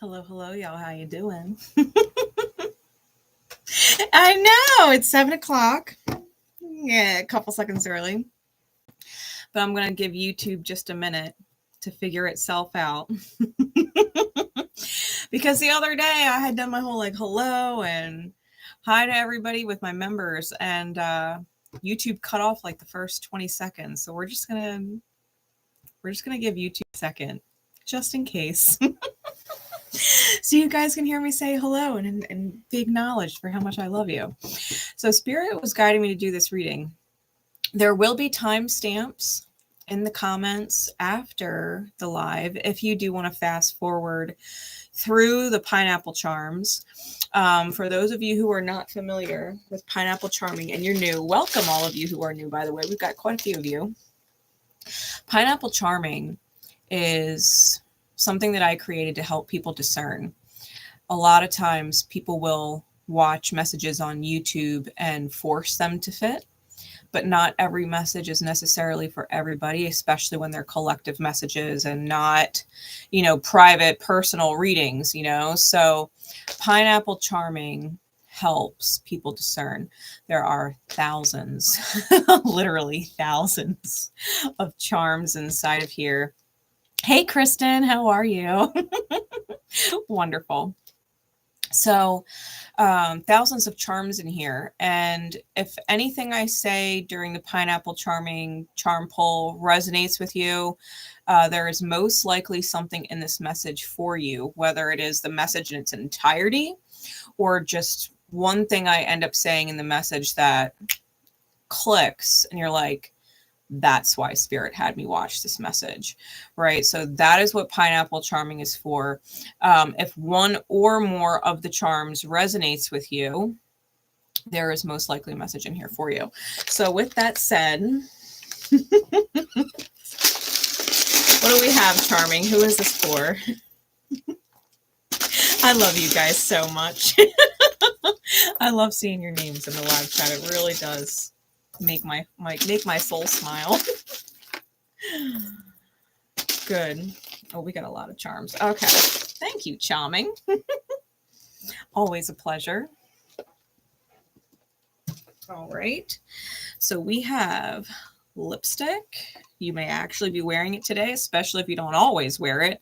Hello, hello, y'all. How you doing? I know it's 7 o'clock. Yeah, a couple seconds early. But I'm going to give YouTube just a minute to figure itself out. Because the other day I had done my whole hello and hi to everybody with my members, and YouTube cut off the first 20 seconds. So we're just gonna give YouTube a second, just in case. So you guys can hear me say hello and be acknowledged for how much I love you. So Spirit was guiding me to do this reading. There will be timestamps in the comments after the live if you do want to fast forward through the pineapple charms. For those of you who are not familiar with pineapple charming and you're new, welcome all of you who are new, by the way. We've got quite a few of you. Pineapple charming is something that I created to help people discern. A lot of times people will watch messages on YouTube and force them to fit, but not every message is necessarily for everybody, especially when they're collective messages and not, private personal readings, So pineapple charming helps people discern. There are thousands, literally thousands of charms inside of here. Hey, Kristen, how are you? Wonderful. So thousands of charms in here. And if anything I say during the pineapple charming charm pull resonates with you, there is most likely something in this message for you, whether it is the message in its entirety or just one thing I end up saying in the message that clicks and you're like, that's why Spirit had me watch this message, right? So that is what pineapple charming is for. If one or more of the charms resonates with you, there is most likely a message in here for you. So with that said, what do we have, charming? Who is this for? I love you guys so much. I love seeing your names in the live chat. It really does make my soul smile. Good. Oh, we got a lot of charms. Okay. Thank you, charming. Always a pleasure. All right. So we have lipstick. You may actually be wearing it today, especially if you don't always wear it,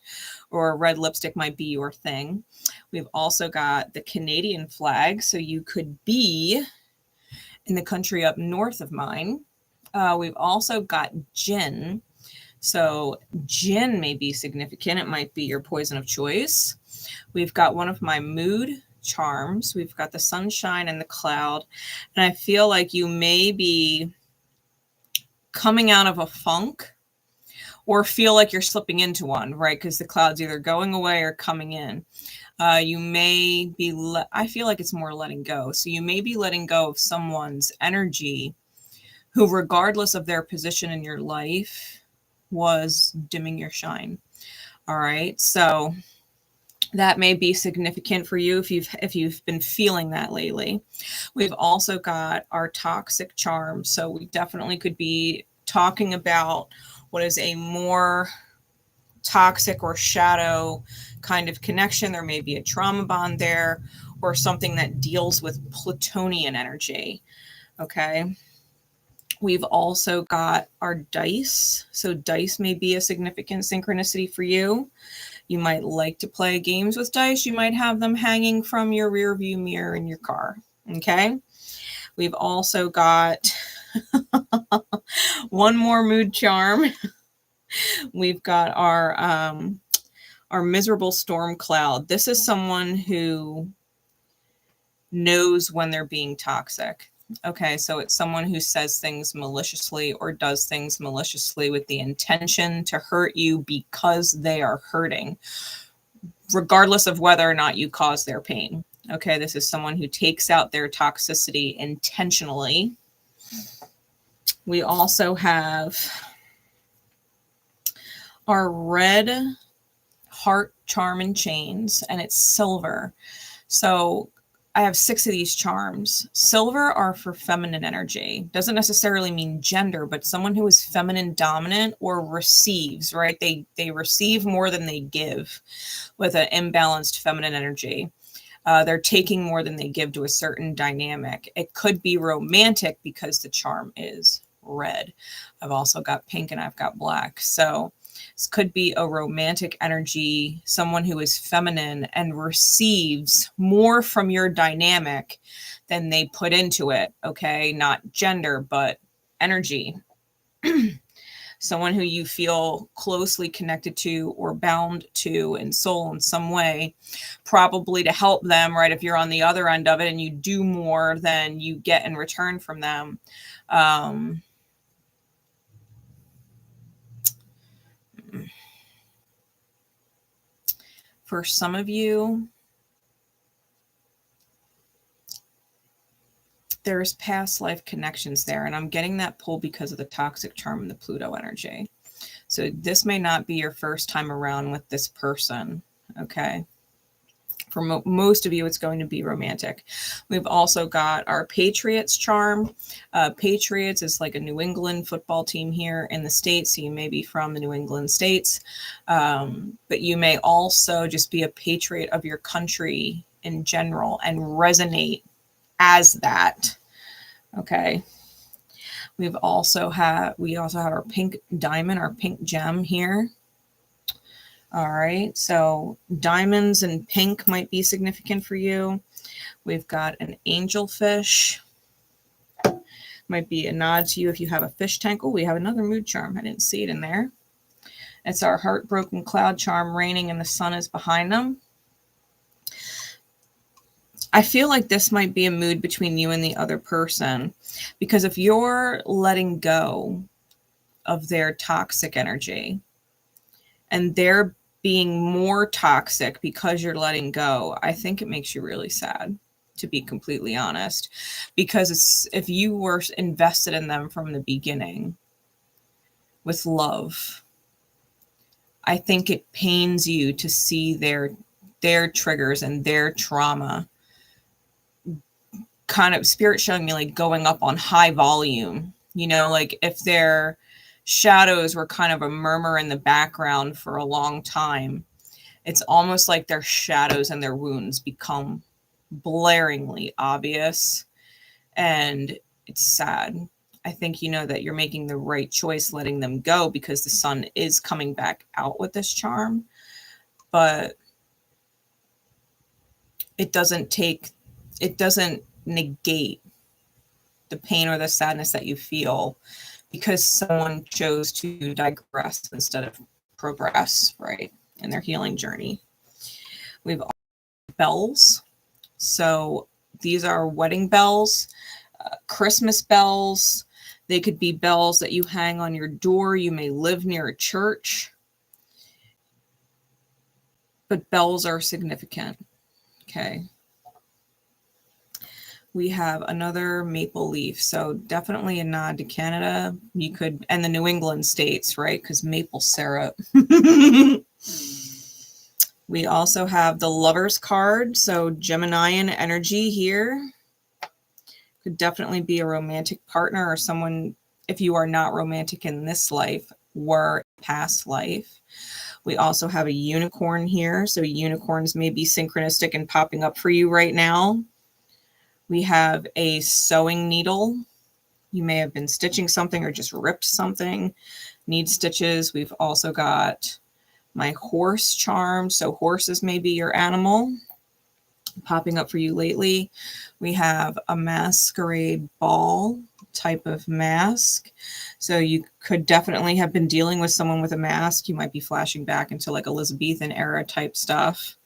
or red lipstick might be your thing. We've also got the Canadian flag. So you could be in the country up north of mine. We've also got gin. So gin may be significant. It might be your poison of choice. We've got one of my mood charms. We've got the sunshine and the cloud. And I feel like you may be coming out of a funk or feel like you're slipping into one, right? Because the cloud's either going away or coming in. You may be, I feel like it's more letting go. So you may be letting go of someone's energy who, regardless of their position in your life, was dimming your shine. All right. So that may be significant for you if you've been feeling that lately. We've also got our toxic charm. So we definitely could be talking about what is a more toxic or shadow kind of connection. There may be a trauma bond there or something that deals with Plutonian energy. Okay. We've also got our dice. So dice may be a significant synchronicity for you. You might like to play games with dice. You might have them hanging from your rear view mirror in your car. Okay. We've also got one more mood charm. We've got our miserable storm cloud. This is someone who knows when they're being toxic. Okay, so it's someone who says things maliciously or does things maliciously with the intention to hurt you because they are hurting, regardless of whether or not you cause their pain. Okay, this is someone who takes out their toxicity intentionally. We also have our red heart charm and chains, and it's silver. So I have 6 of these charms. Silver are for feminine energy. Doesn't necessarily mean gender, but someone who is feminine dominant or receives, right? They receive more than they give with an imbalanced feminine energy. They're taking more than they give to a certain dynamic. It could be romantic because the charm is red. I've also got pink and I've got black. So this could be a romantic energy, someone who is feminine and receives more from your dynamic than they put into it. Okay. Not gender, but energy. Someone who you feel closely connected to or bound to in soul in some way, probably to help them, right? If you're on the other end of it and you do more than you get in return from them. For some of you, there's past life connections there, and I'm getting that pull because of the toxic charm and the Pluto energy. So this may not be your first time around with this person, okay? For most of you, it's going to be romantic. We've also got our Patriots charm. Patriots is like a New England football team here in the States. So you may be from the New England states, but you may also just be a patriot of your country in general and resonate as that. Okay. We also have our pink diamond, our pink gem here. All right, so diamonds and pink might be significant for you. We've got an angelfish. Might be a nod to you if you have a fish tank. Oh, we have another mood charm. I didn't see it in there. It's our heartbroken cloud charm, raining and the sun is behind them. I feel like this might be a mood between you and the other person, because if you're letting go of their toxic energy and they're being more toxic because you're letting go, I think it makes you really sad, to be completely honest, because if you were invested in them from the beginning with love, I think it pains you to see their triggers and their trauma kind of, spirit showing me like going up on high volume, you know, like if their shadows were kind of a murmur in the background for a long time, it's almost like their shadows and their wounds become blaringly obvious, and it's sad. I think you know that you're making the right choice letting them go, because the sun is coming back out with this charm, but it doesn't negate the pain or the sadness that you feel because someone chose to digress instead of progress, right, in their healing journey. We've also bells. So these are wedding bells, Christmas bells. They could be bells that you hang on your door. You may live near a church, but bells are significant. Okay. We have another maple leaf. So definitely a nod to Canada. You could, and the New England states, right? Because maple syrup. We also have the Lover's card. So Geminian energy here. Could definitely be a romantic partner or someone, if you are not romantic in this life, were past life. We also have a unicorn here. So unicorns may be synchronistic and popping up for you right now. We have a sewing needle. You may have been stitching something or just ripped something, need stitches. We've also got my horse charm. So horses may be your animal popping up for you lately. We have a masquerade ball type of mask. So you could definitely have been dealing with someone with a mask. You might be flashing back into like Elizabethan era type stuff.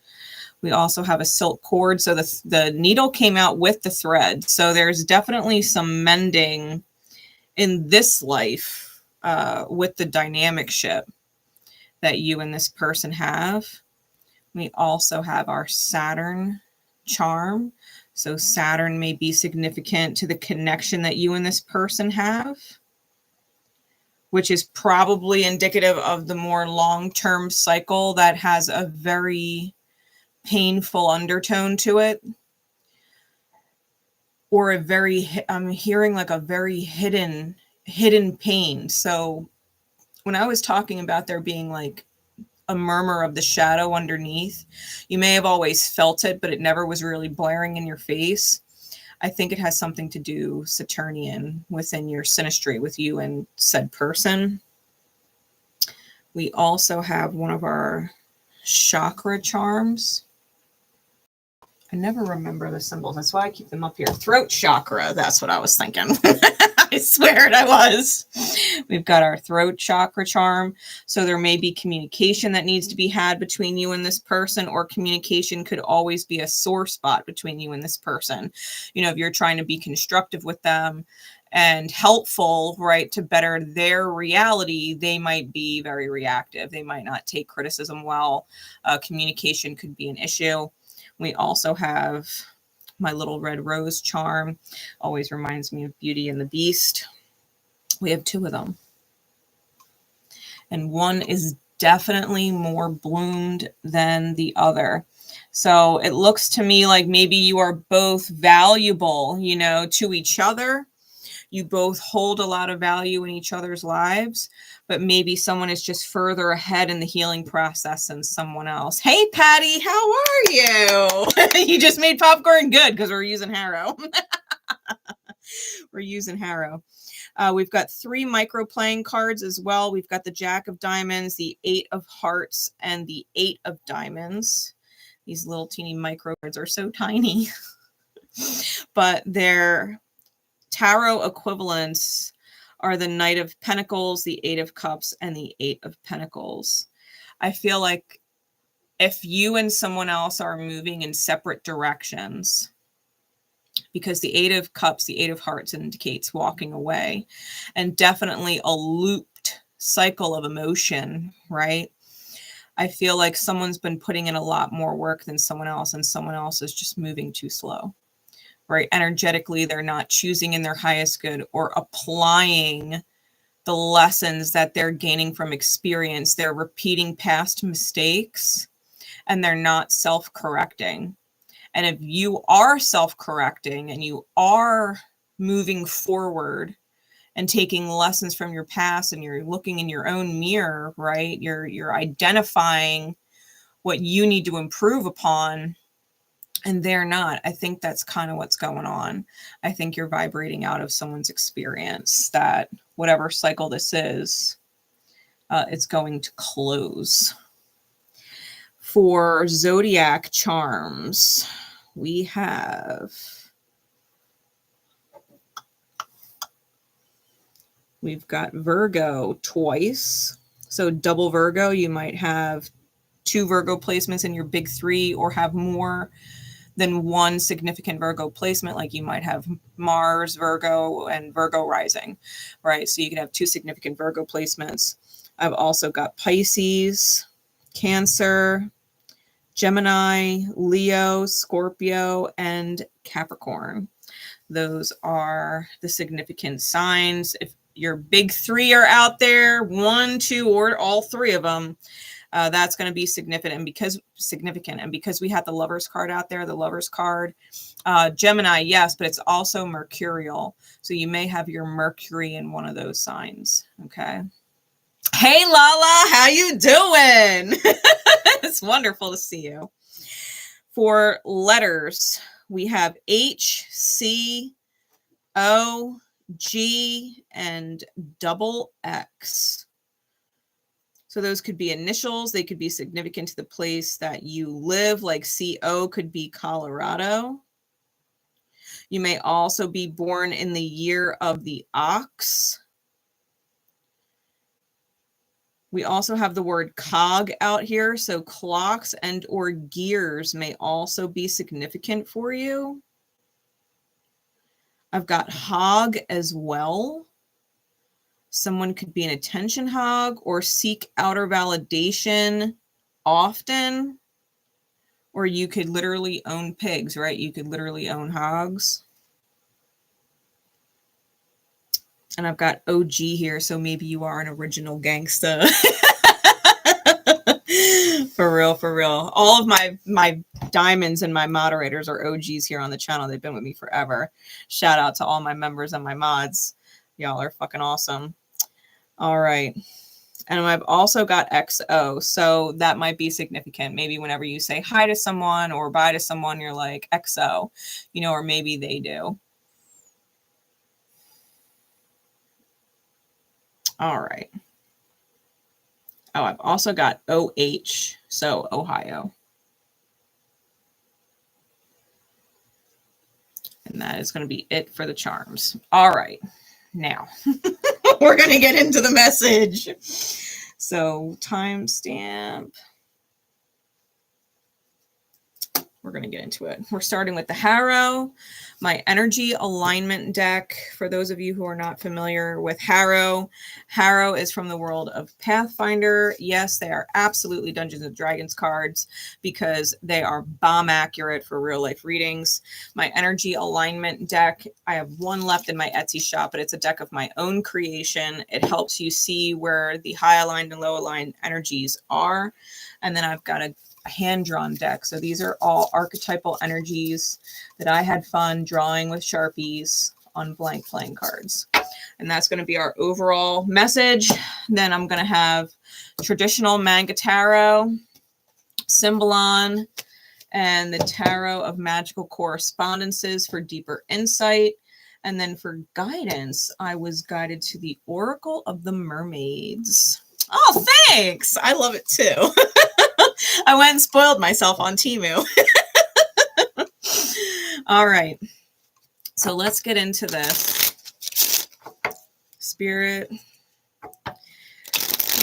We also have a silk cord. So the needle came out with the thread. So there's definitely some mending in this life with the dynamic ship that you and this person have. We also have our Saturn charm. So Saturn may be significant to the connection that you and this person have, which is probably indicative of the more long-term cycle that has a very painful undertone to it. or I'm hearing like a very hidden pain. So when I was talking about there being like a murmur of the shadow underneath, you may have always felt it, but it never was really blaring in your face. I think it has something to do, Saturnian, within your synastry with you and said person. We also have one of our chakra charms. I never remember the symbols. That's why I keep them up here. Throat chakra. That's what I was thinking. I swear it I was. We've got our throat chakra charm. So there may be communication that needs to be had between you and this person, or communication could always be a sore spot between you and this person. You know, if you're trying to be constructive with them and helpful, right, to better their reality, they might be very reactive. They might not take criticism well. Communication could be an issue. We also have my little red rose charm. Always reminds me of Beauty and the Beast. We have 2 of them. And one is definitely more bloomed than the other. So it looks to me like maybe you are both valuable, you know, to each other. You both hold a lot of value in each other's lives, but maybe someone is just further ahead in the healing process than someone else. Hey, Patty, how are you? You just made popcorn? Good, because we're using Harrow. We're using Harrow. We've got 3 micro playing cards as well. We've got the Jack of Diamonds, the 8 of Hearts, and the 8 of Diamonds. These little teeny micro cards are so tiny, but they're tarot equivalents are the Knight of Pentacles, the 8 of Cups, and the 8 of Pentacles. I feel like if you and someone else are moving in separate directions, because the 8 of Cups, the 8 of Hearts indicates walking away, and definitely a looped cycle of emotion, right? I feel like someone's been putting in a lot more work than someone else, and someone else is just moving too slow. Right? Energetically, they're not choosing in their highest good or applying the lessons that they're gaining from experience. They're repeating past mistakes and they're not self-correcting. And if you are self-correcting and you are moving forward and taking lessons from your past and you're looking in your own mirror, right? You're identifying what you need to improve upon, and they're not. I think that's kind of what's going on. I think you're vibrating out of someone's experience that whatever cycle this is, it's going to close. For zodiac charms, we've got Virgo twice. So double Virgo, you might have 2 Virgo placements in your big 3, or have more than 1 significant Virgo placement. Like you might have Mars, Virgo, and Virgo rising, right? So you can have 2 significant Virgo placements. I've also got Pisces, Cancer, Gemini, Leo, Scorpio, and Capricorn. Those are the significant signs. If your big 3 are out there, 1, 2, or all 3 of them, that's going to be significant. And because we had the Lovers card out there, the Lovers card, Gemini, yes, but it's also mercurial. So you may have your Mercury in one of those signs. Okay. Hey, Lala, how you doing? It's wonderful to see you. For letters, we have H, C, O, G, and XX. So those could be initials. They could be significant to the place that you live, like CO could be Colorado. You may also be born in the year of the ox. We also have the word cog out here. So clocks and or gears may also be significant for you. I've got hog as well. Someone could be an attention hog or seek outer validation often. Or you could literally own pigs, right? You could literally own hogs. And I've got OG here, so maybe you are an original gangsta. For real, for real. All of my diamonds and my moderators are OGs here on the channel. They've been with me forever. Shout out to all my members and my mods. Y'all are fucking awesome. All right. And I've also got XO. So that might be significant. Maybe whenever you say hi to someone or bye to someone, you're like XO, you know, or maybe they do. All right. Oh, I've also got OH. So Ohio. And that is going to be it for the charms. All right. Now, we're going to get into the message. So, timestamp. We're going to get into it. We're starting with the Harrow, my energy alignment deck. For those of you who are not familiar with Harrow, Harrow is from the world of Pathfinder. Yes, they are absolutely Dungeons and Dragons cards because they are bomb accurate for real life readings. My energy alignment deck, I have one left in my Etsy shop, but it's a deck of my own creation. It helps you see where the high aligned and low aligned energies are. And then I've got a hand-drawn deck. So these are all archetypal energies that I had fun drawing with Sharpies on blank playing cards. And that's going to be our overall message. Then I'm going to have traditional manga tarot, Symbolon, and the Tarot of Magical Correspondences for deeper insight. And then for guidance, I was guided to the Oracle of the Mermaids. Oh, thanks. I love it too. I went and spoiled myself on Temu. All right. So let's get into this. Spirit.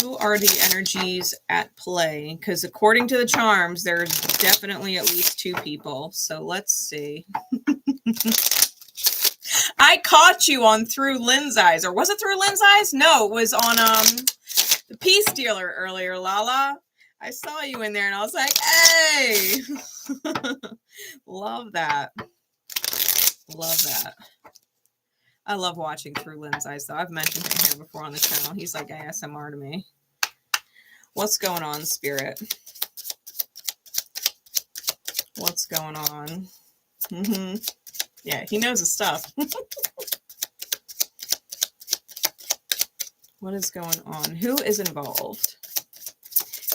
Who are the energies at play? Because according to the charms, there's definitely at least two people. So let's see. I caught you on Through Lynn's Eyes. Or was it Through Lynn's Eyes? No, it was on the Peace Dealer earlier, Lala. I saw you in there and I was like, hey, love that. Love that. I love watching Through Lynn's Eyes, though. I've mentioned him here before on the channel. He's like ASMR to me. What's going on, Spirit? What's going on? Yeah, he knows his stuff. What is going on? Who is involved?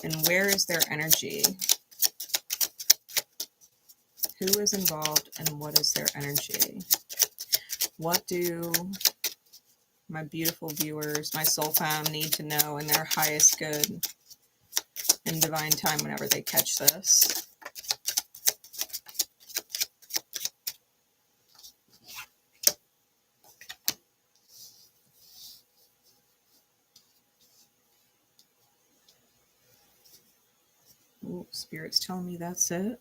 And where is their energy? Who is involved and what is their energy? What do my beautiful viewers, my soul fam, need to know in their highest good and divine time whenever they catch this? Ooh, Spirit's telling me that's it.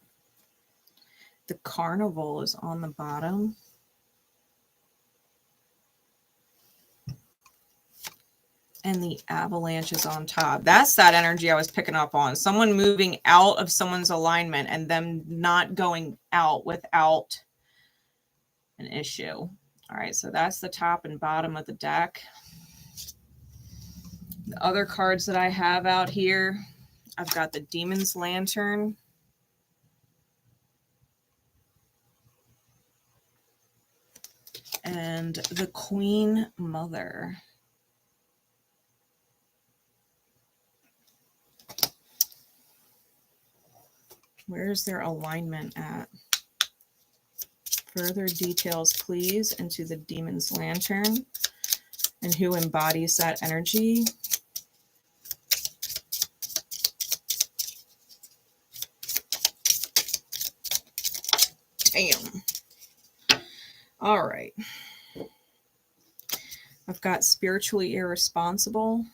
The Carnival is on the bottom. And the Avalanche is on top. That's that energy I was picking up on. Someone moving out of someone's alignment and them not going out without an issue. All right, so that's the top and bottom of the deck. The other cards that I have out here, I've got the Demon's Lantern. And the Queen Mother. Where's their alignment at? Further details, please, into the Demon's Lantern and who embodies that energy. Damn. All right. I've got spiritually irresponsible,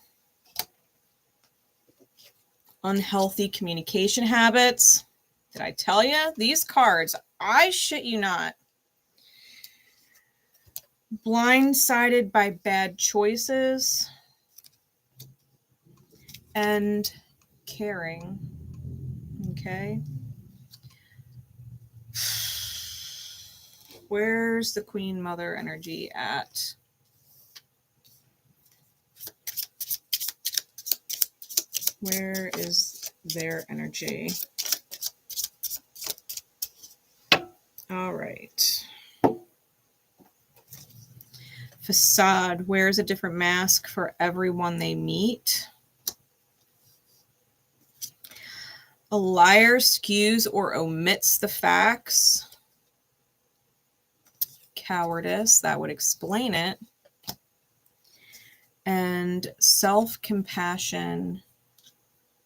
unhealthy communication habits. Did I tell you? These cards, I shit you not. Blindsided by bad choices and caring. Okay. Where's the Queen Mother energy at? Where is their energy? All right. Facade wears a different mask for everyone they meet. A liar skews or omits the facts. Cowardice, that would explain it. And self-compassion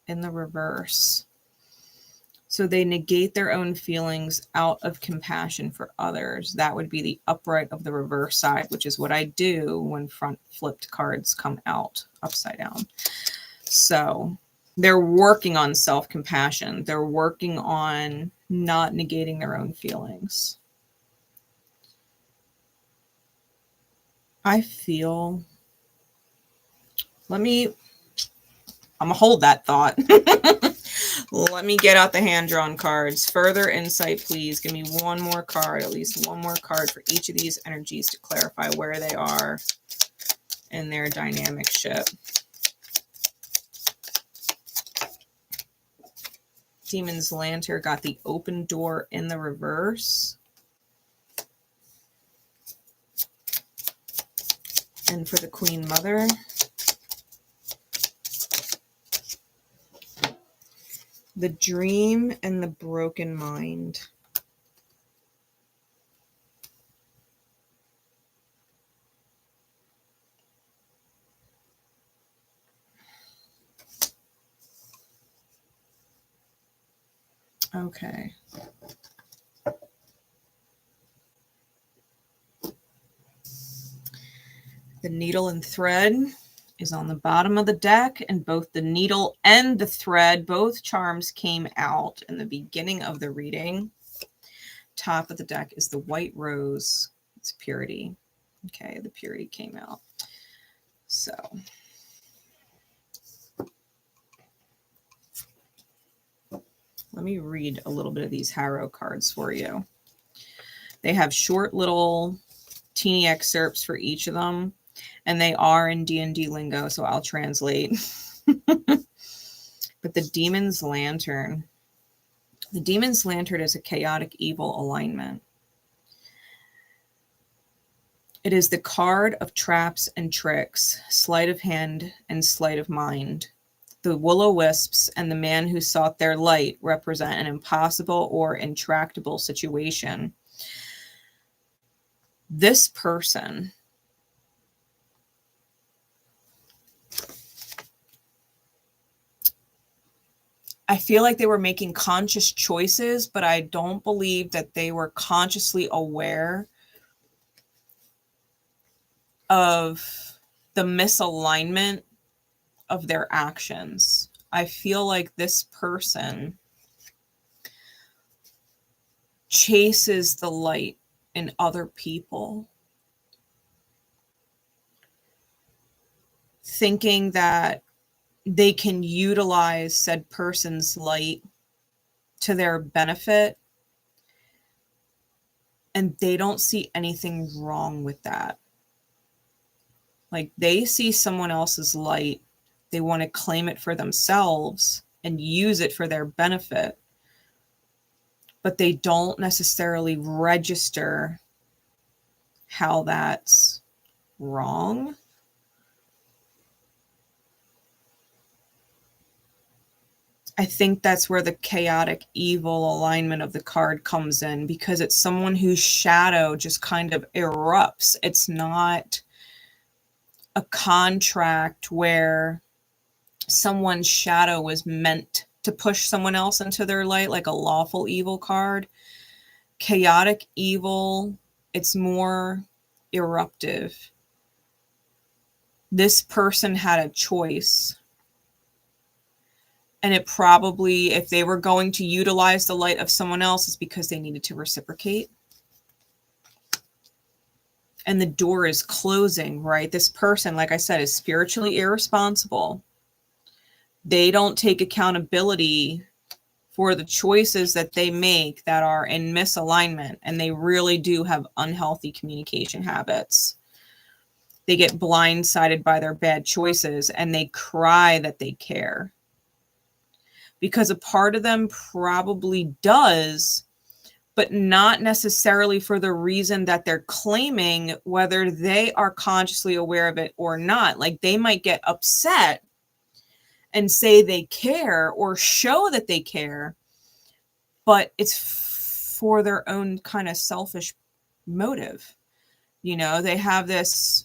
in the reverse. So they negate their own feelings out of compassion for others. That would be the upright of the reverse side, which is what I do when front flipped cards come out upside down. So they're working on self-compassion. They're working on not negating their own feelings. I feel, I'm going to hold that thought. Let me get out the hand-drawn cards. Further insight, please. Give me one more card, at least one more card for each of these energies to clarify where they are in their dynamic ship. Demon's Lantern got the open door in the reverse. And for the Queen Mother, the Dream and the Broken Mind. Okay. The Needle and Thread is on the bottom of the deck, and both the needle and the thread, both charms came out in the beginning of the reading. Top of the deck is the White Rose. It's purity. Okay, the purity came out. So let me read a little bit of these Harrow cards for you. They have short little teeny excerpts for each of them, and they are in D&D lingo, so I'll translate. But the Demon's Lantern. The Demon's Lantern is a chaotic evil alignment. It is the card of traps and tricks, sleight of hand and sleight of mind. The will-o'-wisps and the man who sought their light represent an impossible or intractable situation. This person I feel like they were making conscious choices, but I don't believe that they were consciously aware of the misalignment of their actions. I feel like this person chases the light in other people, thinking that they can utilize said person's light to their benefit, and they don't see anything wrong with that. Like, they see someone else's light, they want to claim it for themselves and use it for their benefit, but they don't necessarily register how that's wrong. I think that's where the chaotic evil alignment of the card comes in, because it's someone whose shadow just kind of erupts. It's not a contract where someone's shadow was meant to push someone else into their light, like a lawful evil card. Chaotic evil, it's more eruptive. This person had a choice. And it probably, if they were going to utilize the light of someone else, is because they needed to reciprocate. And the door is closing, right? This person, like I said, is spiritually irresponsible. They don't take accountability for the choices that they make that are in misalignment. And they really do have unhealthy communication habits. They get blindsided by their bad choices, and they cry that they care. Because a part of them probably does, but not necessarily for the reason that they're claiming, whether they are consciously aware of it or not. Like they might get upset and say they care or show that they care, but it's for their own kind of selfish motive. You know, they have this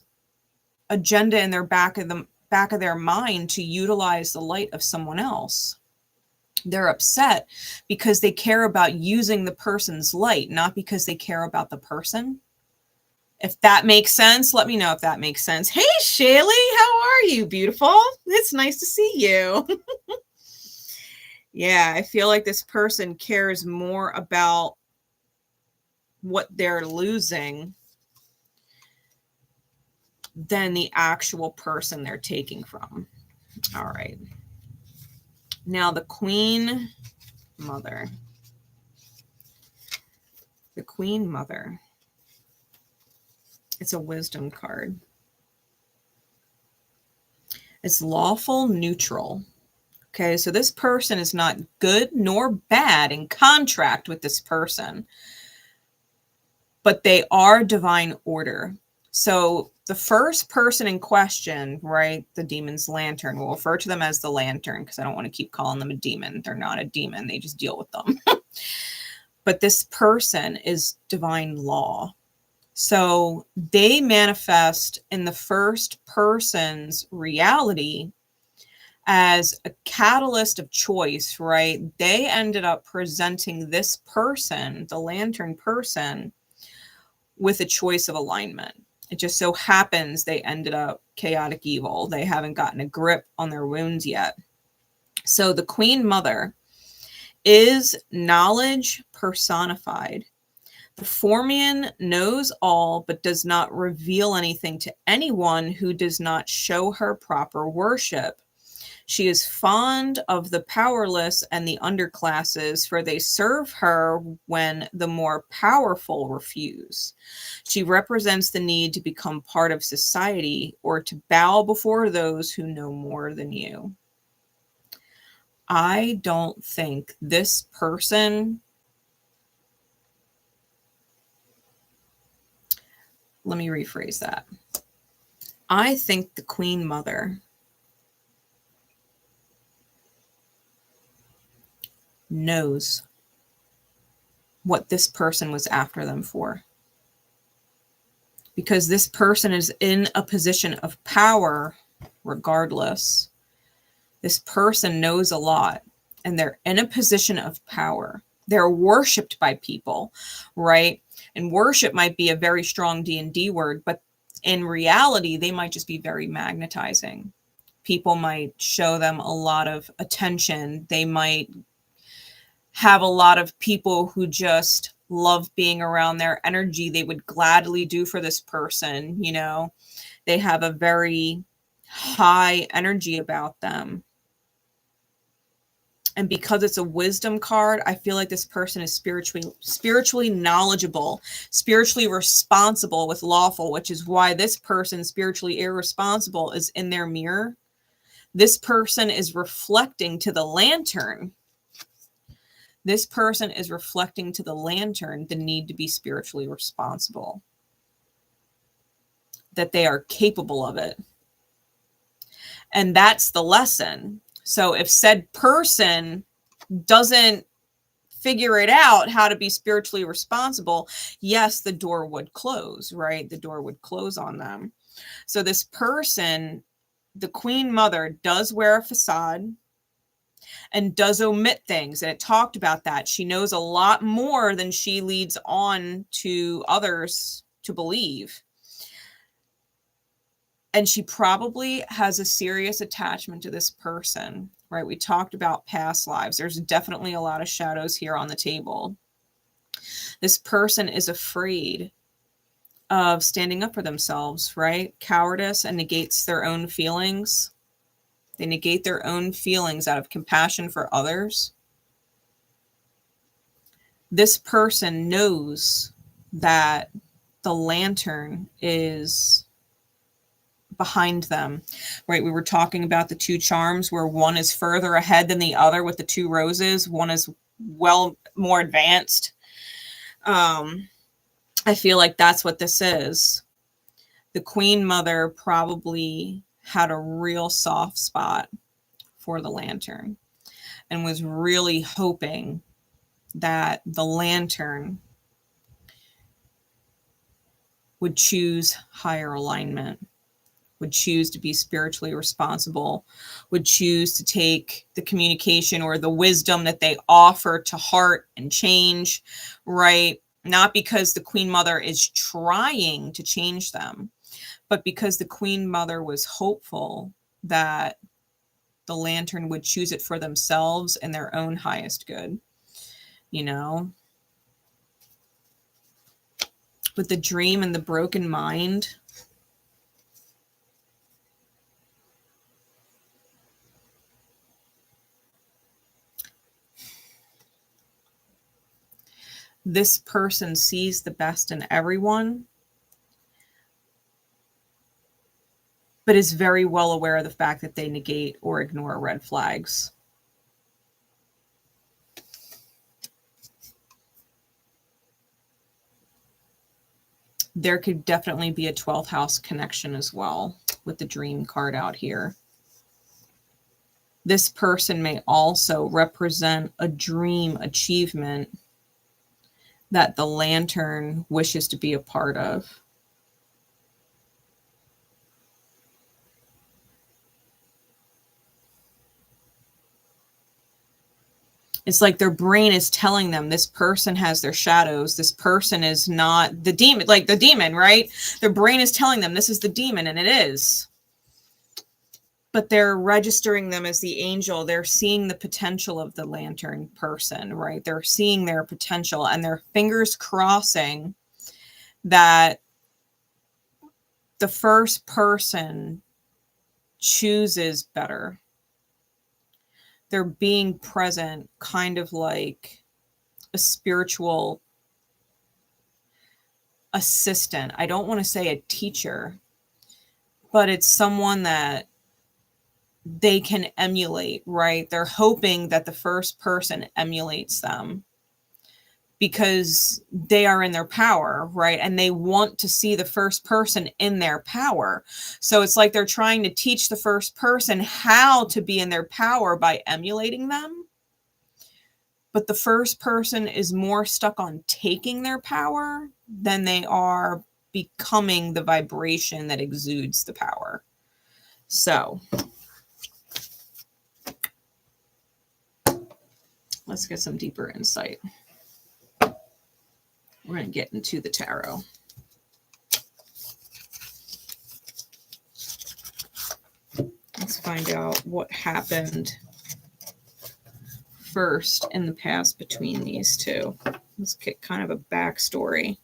agenda in their back of their mind to utilize the light of someone else. They're upset because they care about using the person's light, not because they care about the person. If that makes sense, let me know if that makes sense. Hey, Shaylee, how are you, beautiful? It's nice to see you. Yeah, I feel like this person cares more about what they're losing than the actual person they're taking from. All right. Now the Queen Mother. The Queen Mother. It's a wisdom card. It's lawful neutral. Okay, so this person is not good nor bad in contract with this person, but they are divine order. So the first person in question, right, the demon's lantern, we'll refer to them as the lantern because I don't want to keep calling them a demon. They're not a demon. They just deal with them. But this person is divine law. So they manifest in the first person's reality as a catalyst of choice, right? They ended up presenting this person, the lantern person, with a choice of alignment. It just so happens they ended up chaotic evil. They haven't gotten a grip on their wounds yet. So the Queen Mother is knowledge personified. The Formian knows all, but does not reveal anything to anyone who does not show her proper worship. She is fond of the powerless and the underclasses, for they serve her when the more powerful refuse. She represents the need to become part of society or to bow before those who know more than you. I don't think this person... Let me rephrase that. I think the Queen Mother knows what this person was after them for. Because this person is in a position of power regardless. This person knows a lot and they're in a position of power. They're worshipped by people, right? And worship might be a very strong D&D word, but in reality, they might just be very magnetizing. People might show them a lot of attention. They might have a lot of people who just love being around their energy. They would gladly do for this person, you know. They have a very high energy about them. And because it's a wisdom card, I feel like this person is spiritually knowledgeable, spiritually responsible with lawful, which is why this person, spiritually irresponsible, is in their mirror. This person is reflecting to the lantern. This person is reflecting to the lantern the need to be spiritually responsible. That they are capable of it. And that's the lesson. So if said person doesn't figure it out how to be spiritually responsible, yes, the door would close, right? The door would close on them. So this person, the Queen Mother, does wear a facade and does omit things. And it talked about that. She knows a lot more than she leads on to others to believe. And she probably has a serious attachment to this person, right? We talked about past lives. There's definitely a lot of shadows here on the table. This person is afraid of standing up for themselves, right? Cowardice and negates their own feelings. They negate their own feelings out of compassion for others. This person knows that the lantern is behind them, right? We were talking about the two charms where one is further ahead than the other with the two roses. One is well more advanced. I feel like that's what this is. The Queen Mother probably had a real soft spot for the lantern and was really hoping that the lantern would choose higher alignment, would choose to be spiritually responsible, would choose to take the communication or the wisdom that they offer to heart and change, right? Not because the Queen Mother is trying to change them, but because the Queen Mother was hopeful that the lantern would choose it for themselves and their own highest good, you know? With the dream and the broken mind, this person sees the best in everyone, but is very well aware of the fact that they negate or ignore red flags. There could definitely be a 12th house connection as well with the dream card out here. This person may also represent a dream achievement that the lantern wishes to be a part of. It's like their brain is telling them this person has their shadows. This person is not the demon, like the demon, right? Their brain is telling them this is the demon, and it is. But they're registering them as the angel. They're seeing the potential of the lantern person, right? They're seeing their potential, and their fingers crossing that the first person chooses better. They're being present, kind of like a spiritual assistant. I don't want to say a teacher, but it's someone that they can emulate, right? They're hoping that the first person emulates them because they are in their power, right? And they want to see the first person in their power. So it's like they're trying to teach the first person how to be in their power by emulating them. But the first person is more stuck on taking their power than they are becoming the vibration that exudes the power. So let's get some deeper insight. We're going to get into the tarot. Let's find out what happened first in the past between these two. Let's get kind of a backstory.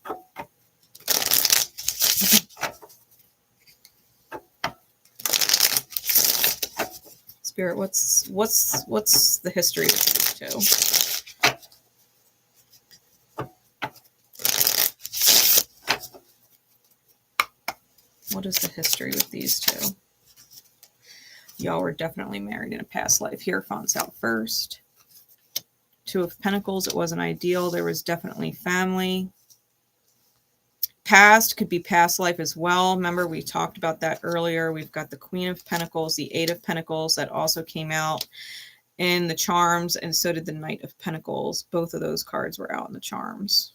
Spirit, what's the history of these two? What is the history with these two? Y'all were definitely married in a past life. Hierophant's out first. Two of Pentacles. It wasn't ideal. There was definitely family. Past could be past life as well. Remember, we talked about that earlier. We've got the Queen of Pentacles, the Eight of Pentacles that also came out in the charms, and so did the Knight of Pentacles. Both of those cards were out in the charms.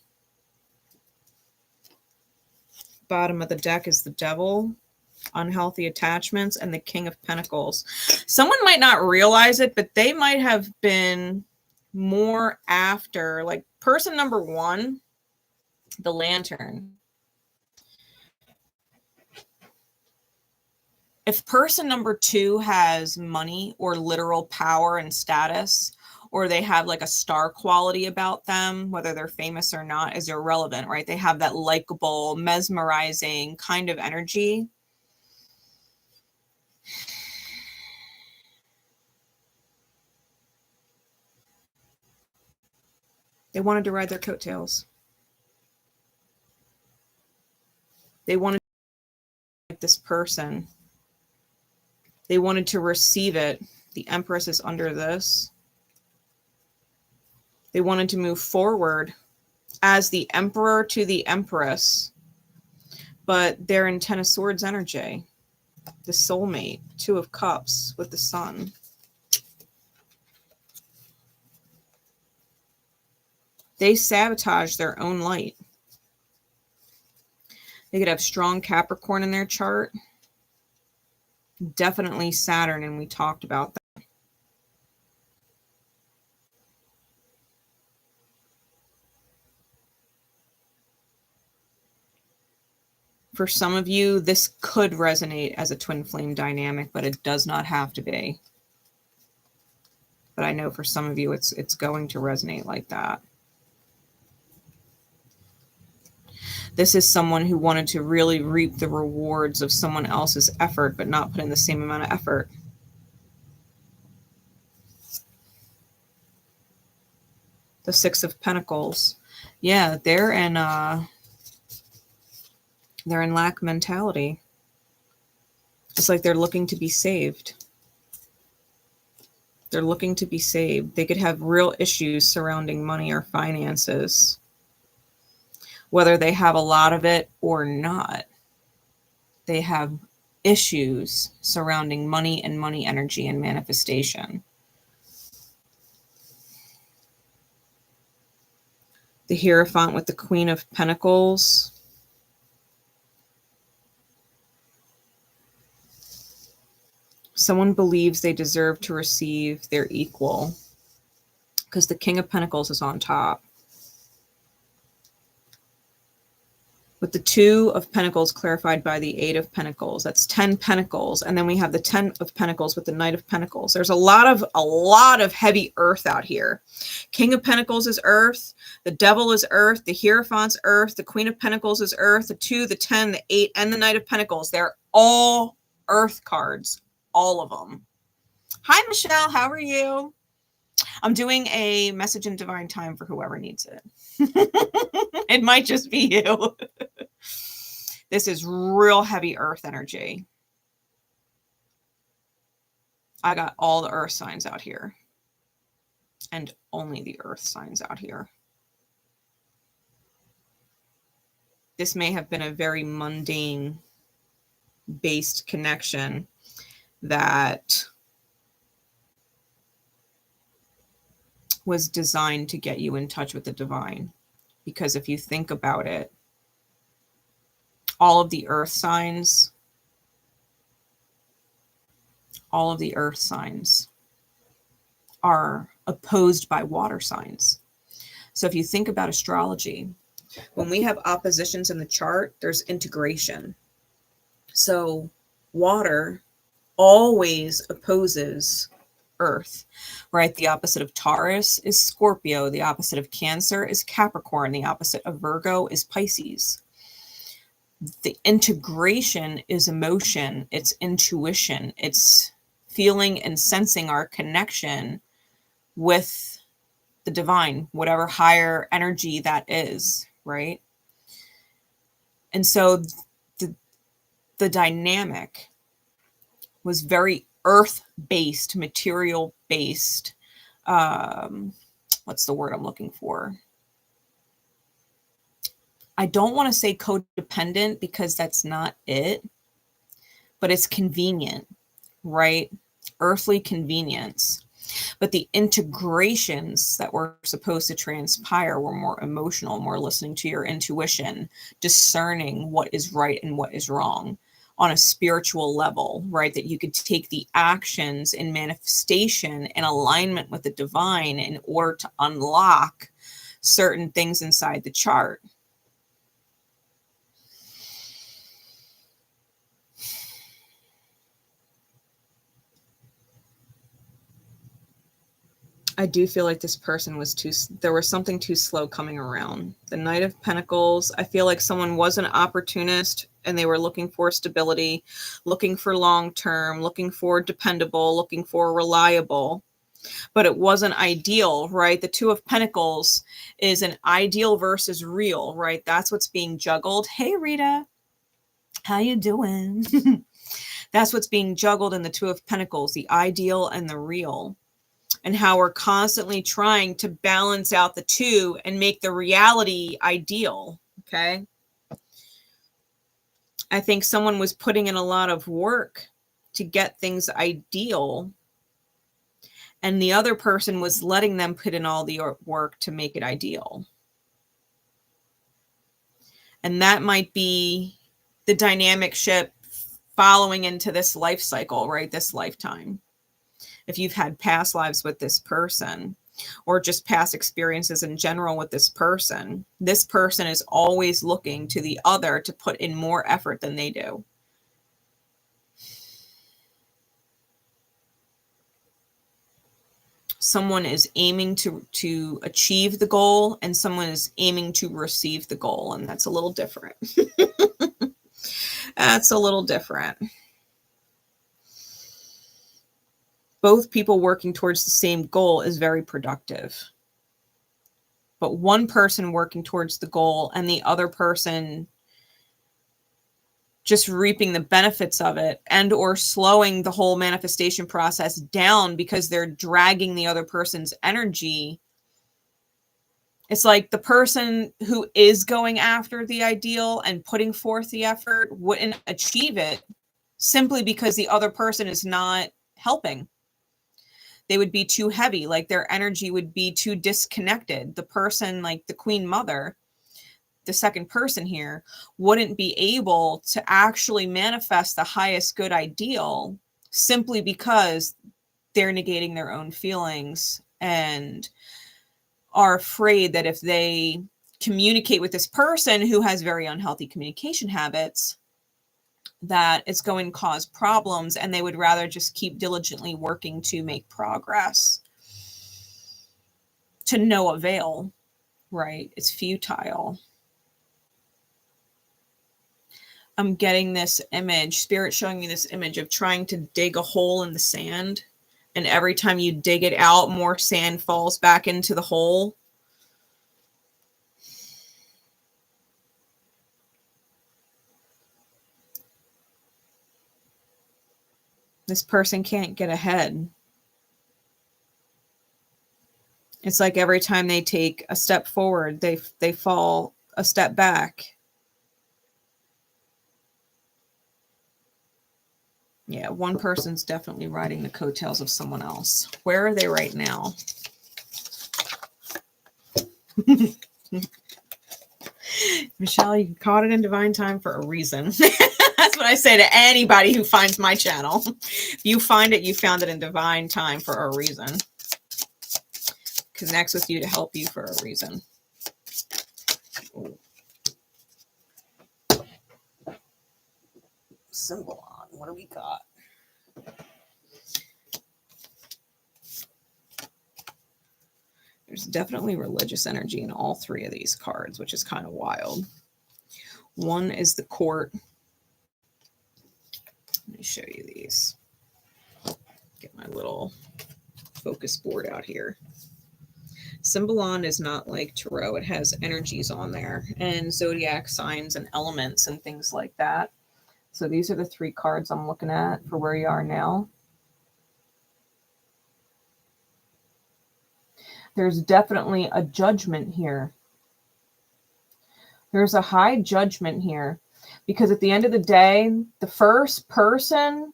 Bottom of the deck is the Devil, unhealthy attachments, and the King of Pentacles. Someone might not realize it, but they might have been more after, like person number one, the Lantern. If person number two has money or literal power and status, or they have like a star quality about them, whether they're famous or not is irrelevant, right? They have that likable, mesmerizing kind of energy. They wanted to ride their coattails. They wanted to like this person. They wanted to receive it. The Empress is under this. They wanted to move forward as the Emperor to the Empress, but they're in Ten of Swords energy. The soulmate, Two of Cups with the Sun. They sabotage their own light. They could have strong Capricorn in their chart. Definitely Saturn, and we talked about that. For some of you, this could resonate as a twin flame dynamic, but it does not have to be. But I know for some of you, it's going to resonate like that. This is someone who wanted to really reap the rewards of someone else's effort, but not put in the same amount of effort. The Six of Pentacles. Yeah, they're in lack mentality. It's like they're looking to be saved. They're looking to be saved. They could have real issues surrounding money or finances, whether they have a lot of it or not. They have issues surrounding money and money energy and manifestation. The Hierophant with the Queen of Pentacles. Someone believes they deserve to receive their equal because the King of Pentacles is on top. With the Two of Pentacles clarified by the Eight of Pentacles, that's 10 Pentacles. And then we have the 10 of Pentacles with the Knight of Pentacles. There's a lot of heavy earth out here. King of Pentacles is earth. The Devil is earth. The Hierophant's earth. The Queen of Pentacles is earth. The 2, the 10, the 8, and the Knight of Pentacles. They're all earth cards. All of them. Hi, Michelle. How are you? I'm doing a message in divine time for whoever needs it. It might just be you. This is real heavy earth energy. I got all the earth signs out here. And only the earth signs out here. This may have been a very mundane based connection that was designed to get you in touch with the divine. Because if you think about it, all of the earth signs are opposed by water signs. So if you think about astrology, when we have oppositions in the chart, there's integration. So water always opposes earth, right? The opposite of Taurus is Scorpio. The opposite of Cancer is Capricorn. The opposite of Virgo is Pisces. The integration is emotion. It's intuition. It's feeling and sensing our connection with the divine, whatever higher energy that is, right? And so the dynamic was very earth-based, material-based. What's the word I'm looking for? I don't want to say codependent because that's not it, but it's convenient, right? Earthly convenience. But the integrations that were supposed to transpire were more emotional, more listening to your intuition, discerning what is right and what is wrong on a spiritual level, right? That you could take the actions in manifestation and alignment with the divine in order to unlock certain things inside the chart. I do feel like this person was there was something too slow coming around. The Knight of Pentacles, I feel like someone was an opportunist and they were looking for stability, looking for long-term, looking for dependable, looking for reliable, but it wasn't ideal, right? The Two of Pentacles is an ideal versus real, right? That's what's being juggled. Hey, Rita, how you doing? That's what's being juggled in the Two of Pentacles, the ideal and the real. and how we're constantly trying to balance out the two and make the reality ideal. Okay. I think someone was putting in a lot of work to get things ideal, and the other person was letting them put in all the work to make it ideal. And that might be the dynamic shift following into this life cycle, right? This lifetime. If you've had past lives with this person, or just past experiences in general with this person is always looking to the other to put in more effort than they do. Someone is aiming to achieve the goal, and someone is aiming to receive the goal. And that's a little different. That's a little different. Both people working towards the same goal is very productive. But one person working towards the goal and the other person just reaping the benefits of it, and or slowing the whole manifestation process down because they're dragging the other person's energy. It's like the person who is going after the ideal and putting forth the effort wouldn't achieve it simply because the other person is not helping. They would be too heavy, like their energy would be too disconnected. The person, like the Queen Mother, the second person here, wouldn't be able to actually manifest the highest good ideal simply because they're negating their own feelings and are afraid that if they communicate with this person who has very unhealthy communication habits, that it's going to cause problems, and they would rather just keep diligently working to make progress to no avail, right? It's futile. I'm getting this image, Spirit showing me this image of trying to dig a hole in the sand. And every time you dig it out, more sand falls back into the hole. This person can't get ahead. It's like every time they take a step forward, they fall a step back. Yeah, one person's definitely riding the coattails of someone else. Where are they right now? Michelle, you caught it in divine time for a reason. That's what I say to anybody who finds my channel. If you find it, you found it in divine time for a reason. Connects with you to help you for a reason. Ooh. Symbol on. What do we got? There's definitely religious energy in all three of these cards, which is kind of wild. One is the court. Let me show you these. Get my little focus board out here. Symbolon is not like tarot. It has energies on there and zodiac signs and elements and things like that. So these are the three cards I'm looking at for where you are now. There's definitely a judgment here. There's a high judgment here because at the end of the day, the first person,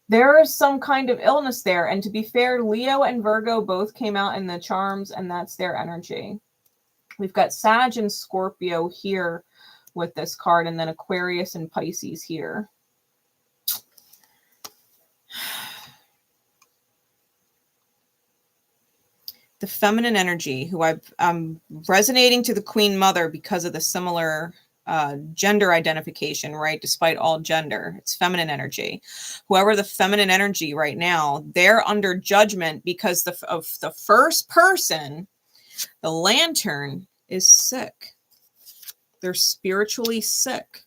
there is some kind of illness there. And to be fair, Leo and Virgo both came out in the charms, and that's their energy. We've got Sag and Scorpio here with this card, and then Aquarius and Pisces here. The feminine energy, who I'm resonating to the Queen Mother because of the similar gender identification, right? Despite all gender, it's feminine energy. Whoever the feminine energy right now, they're under judgment because of the first person, the Lantern, is sick. They're spiritually sick.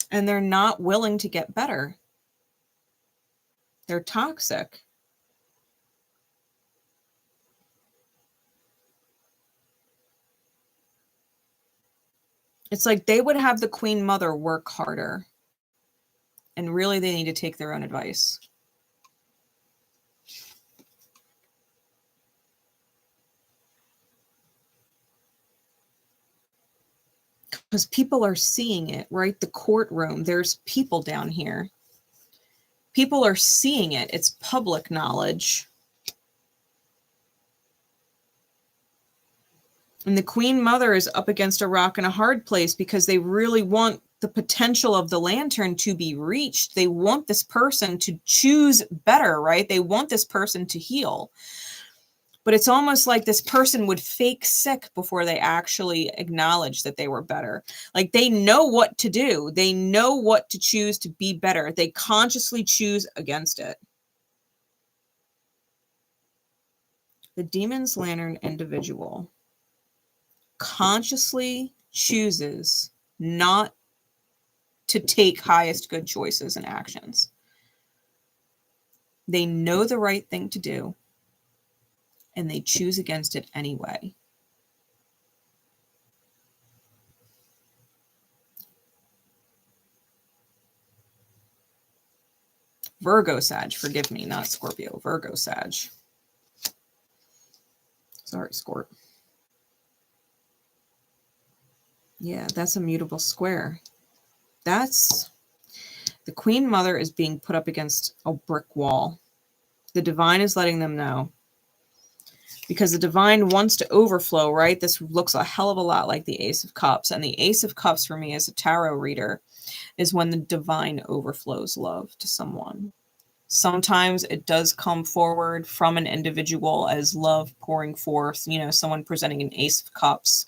And they're not willing to get better. They're toxic. It's like they would have the Queen Mother work harder. And really, they need to take their own advice. Because people are seeing it, right? The courtroom, there's people down here. People are seeing it. It's public knowledge. And the Queen Mother is up against a rock and a hard place because they really want the potential of the lantern to be reached. They want this person to choose better, right? They want this person to heal. But it's almost like this person would fake sick before they actually acknowledge that they were better. Like they know what to do. They know what to choose to be better. They consciously choose against it. The Demon's Lantern individual consciously chooses not to take highest good choices and actions. They know the right thing to do, and they choose against it anyway. Virgo Sag, forgive me, not Scorpio, Virgo Sag. Sorry, Scorp. Yeah, that's a mutable square. That's the Queen Mother is being put up against a brick wall. The divine is letting them know. Because the divine wants to overflow, right? This looks a hell of a lot like the Ace of Cups. And the Ace of Cups for me as a tarot reader is when the divine overflows love to someone. Sometimes it does come forward from an individual as love pouring forth, you know, someone presenting an Ace of Cups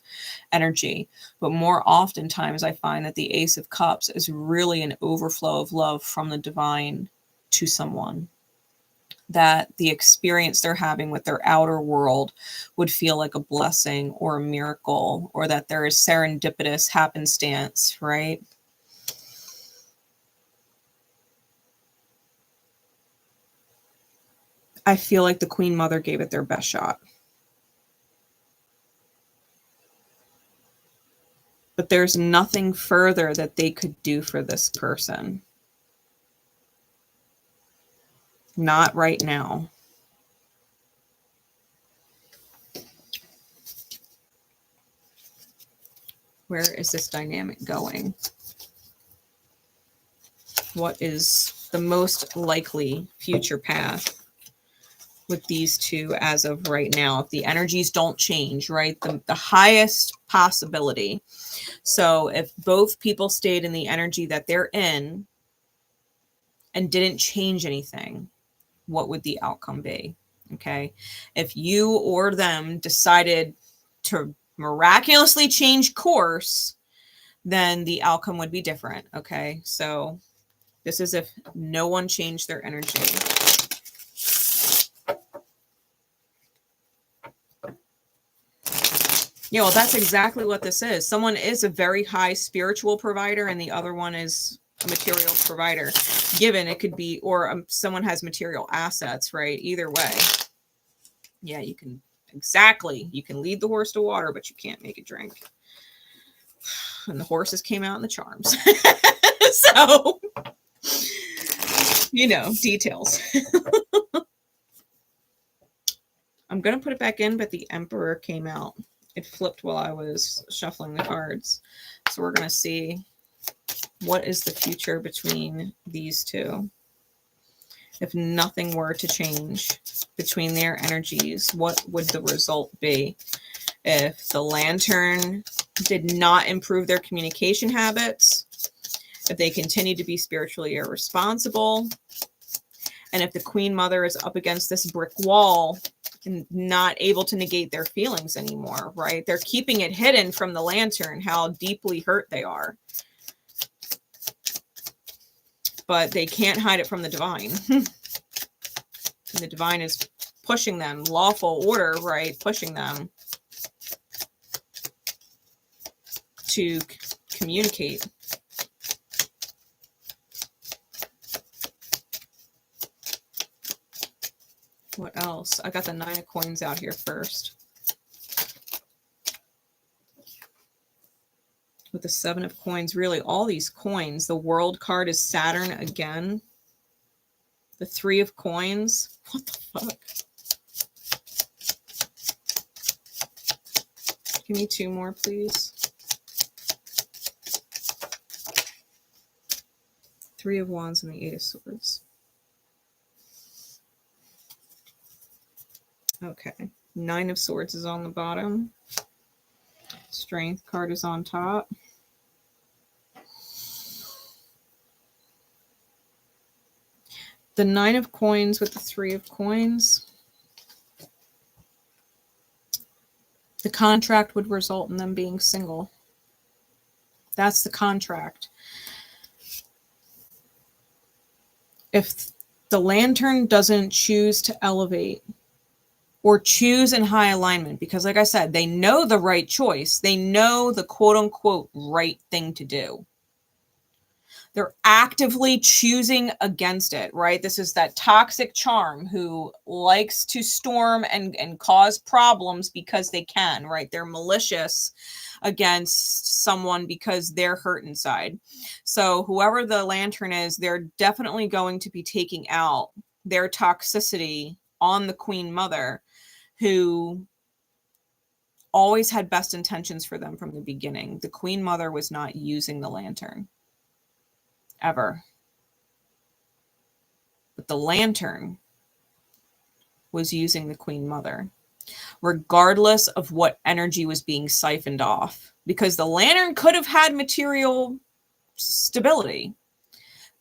energy. But more oftentimes I find that the Ace of Cups is really an overflow of love from the divine to someone. That the experience they're having with their outer world would feel like a blessing or a miracle, or that there is serendipitous happenstance, right? I feel like the Queen Mother gave it their best shot. But there's nothing further that they could do for this person. Not right now. Where is this dynamic going? What is the most likely future path with these two as of right now? If the energies don't change, right? The highest possibility. So if both people stayed in the energy that they're in and didn't change anything, what would the outcome be? Okay. If you or them decided to miraculously change course, then the outcome would be different. Okay. So this is if no one changed their energy. Yeah, well, that's exactly what this is. Someone is a very high spiritual provider and the other one is a material provider. Given it could be, or someone has material assets, right? Either way. Yeah, you can, exactly. You can lead the horse to water, but you can't make it drink. And the horses came out in the charms. So, you know, details. I'm going to put it back in, but the Emperor came out. It flipped while I was shuffling the cards. So we're going to see what is the future between these two. If nothing were to change between their energies, what would the result be? If the Lantern did not improve their communication habits, if they continue to be spiritually irresponsible, and if the Queen Mother is up against this brick wall and not able to negate their feelings anymore, right? They're keeping it hidden from the Lantern, how deeply hurt they are. But they can't hide it from the divine. And the divine is pushing them, lawful order, right? Pushing them to communicate. What else? I got the 9 of coins out here first. with the 7 of coins, really all these coins. The World card is Saturn again. The 3 of coins. What the fuck? Give me 2 more, please. 3 of wands and the 8 of swords. Okay. 9 of swords is on the bottom. Strength card is on top. The 9 of coins with the 3 of coins. The contract would result in them being single. That's the contract. If the lantern doesn't choose to elevate or choose in high alignment, because like I said, they know the right choice. They know the quote unquote right thing to do. They're actively choosing against it, right? This is that toxic charm who likes to storm and cause problems because they can, right? They're malicious against someone because they're hurt inside. So whoever the lantern is, they're definitely going to be taking out their toxicity on the Queen Mother, who always had best intentions for them from the beginning. The Queen Mother was not using the lantern. Ever. But the lantern was using the Queen Mother, regardless of what energy was being siphoned off, because the lantern could have had material stability,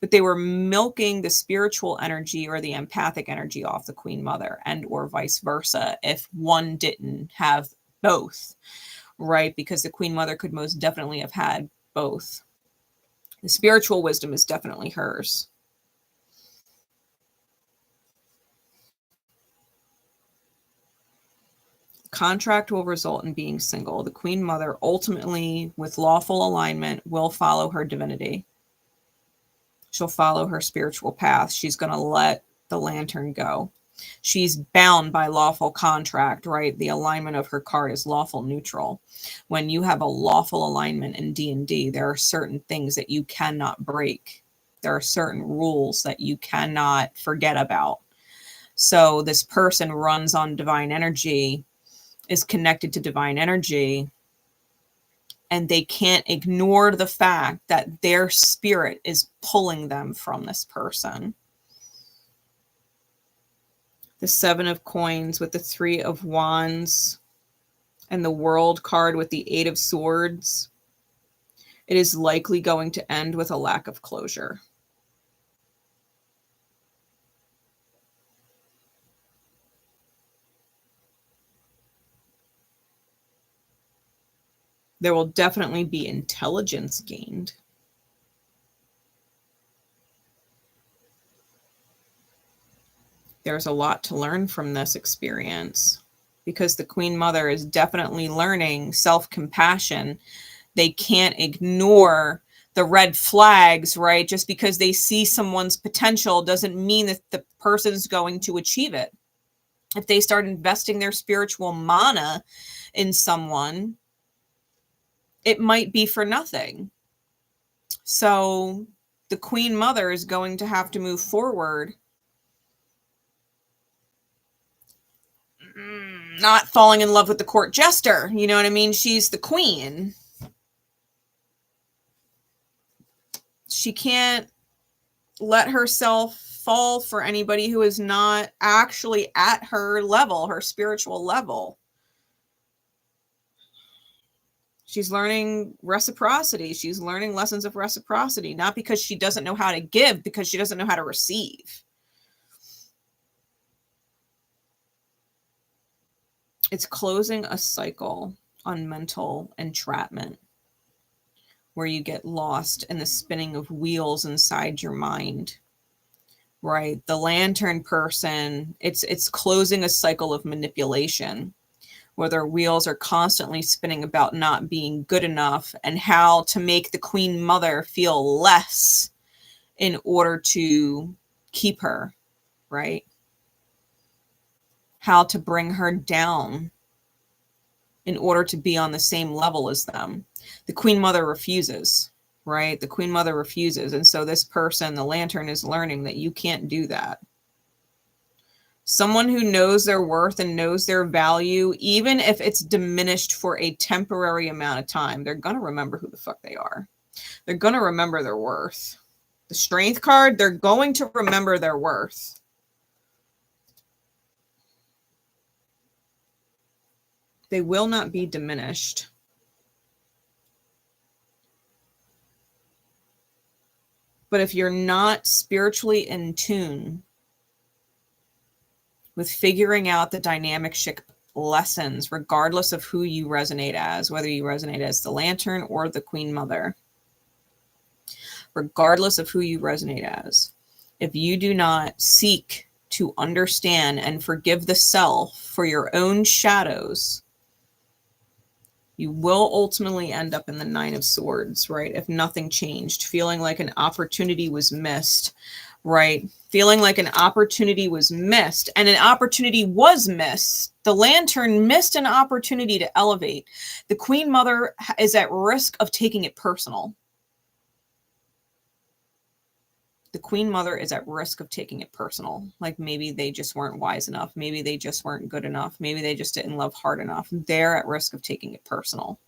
but they were milking the spiritual energy or the empathic energy off the Queen Mother, and or vice versa if one didn't have both, right? Because the Queen Mother could most definitely have had both. The spiritual wisdom is definitely hers. Contract will result in being single. The Queen Mother, ultimately, with lawful alignment, will follow her divinity. She'll follow her spiritual path. She's going to let the lantern go. She's bound by lawful contract, right? The alignment of her card is lawful neutral. When you have a lawful alignment in D&D, there are certain things that you cannot break. There are certain rules that you cannot forget about. So this person runs on divine energy, is connected to divine energy, and they can't ignore the fact that their spirit is pulling them from this person. The 7 of coins with the 3 of wands and the World card with the 8 of swords. It is likely going to end with a lack of closure. There will definitely be intelligence gained. There's a lot to learn from this experience, because the Queen Mother is definitely learning self-compassion. They can't ignore the red flags, right? Just because they see someone's potential doesn't mean that the person's going to achieve it. If they start investing their spiritual mana in someone, it might be for nothing. So the Queen Mother is going to have to move forward, not falling in love with the court jester. You know what I mean? She's the queen. She can't let herself fall for anybody who is not actually at her level, her spiritual level. She's learning reciprocity. She's learning lessons of reciprocity, not because she doesn't know how to give, because she doesn't know how to receive. It's closing a cycle on mental entrapment, where you get lost in the spinning of wheels inside your mind, right? The lantern person, it's closing a cycle of manipulation, where their wheels are constantly spinning about not being good enough and how to make the Queen Mother feel less in order to keep her, right? How to bring her down in order to be on the same level as them. The Queen Mother refuses, right? The Queen Mother refuses. And so this person, the Lantern, is learning that you can't do that. Someone who knows their worth and knows their value, even if it's diminished for a temporary amount of time, they're going to remember who the fuck they are. They're going to remember their worth. The Strength card, they're going to remember their worth. They will not be diminished. But if you're not spiritually in tune with figuring out the dynamic ship lessons, regardless of who you resonate as, whether you resonate as the Lantern or the Queen Mother, regardless of who you resonate as, if you do not seek to understand and forgive the self for your own shadows, you will ultimately end up in the Nine of Swords, right? If nothing changed, feeling like an opportunity was missed, right? Feeling like an opportunity was missed, and an opportunity was missed. The Lantern missed an opportunity to elevate. The Queen Mother is at risk of taking it personal. The Queen Mother is at risk of taking it personal. Like maybe they just weren't wise enough. Maybe they just weren't good enough. Maybe they just didn't love hard enough. They're at risk of taking it personal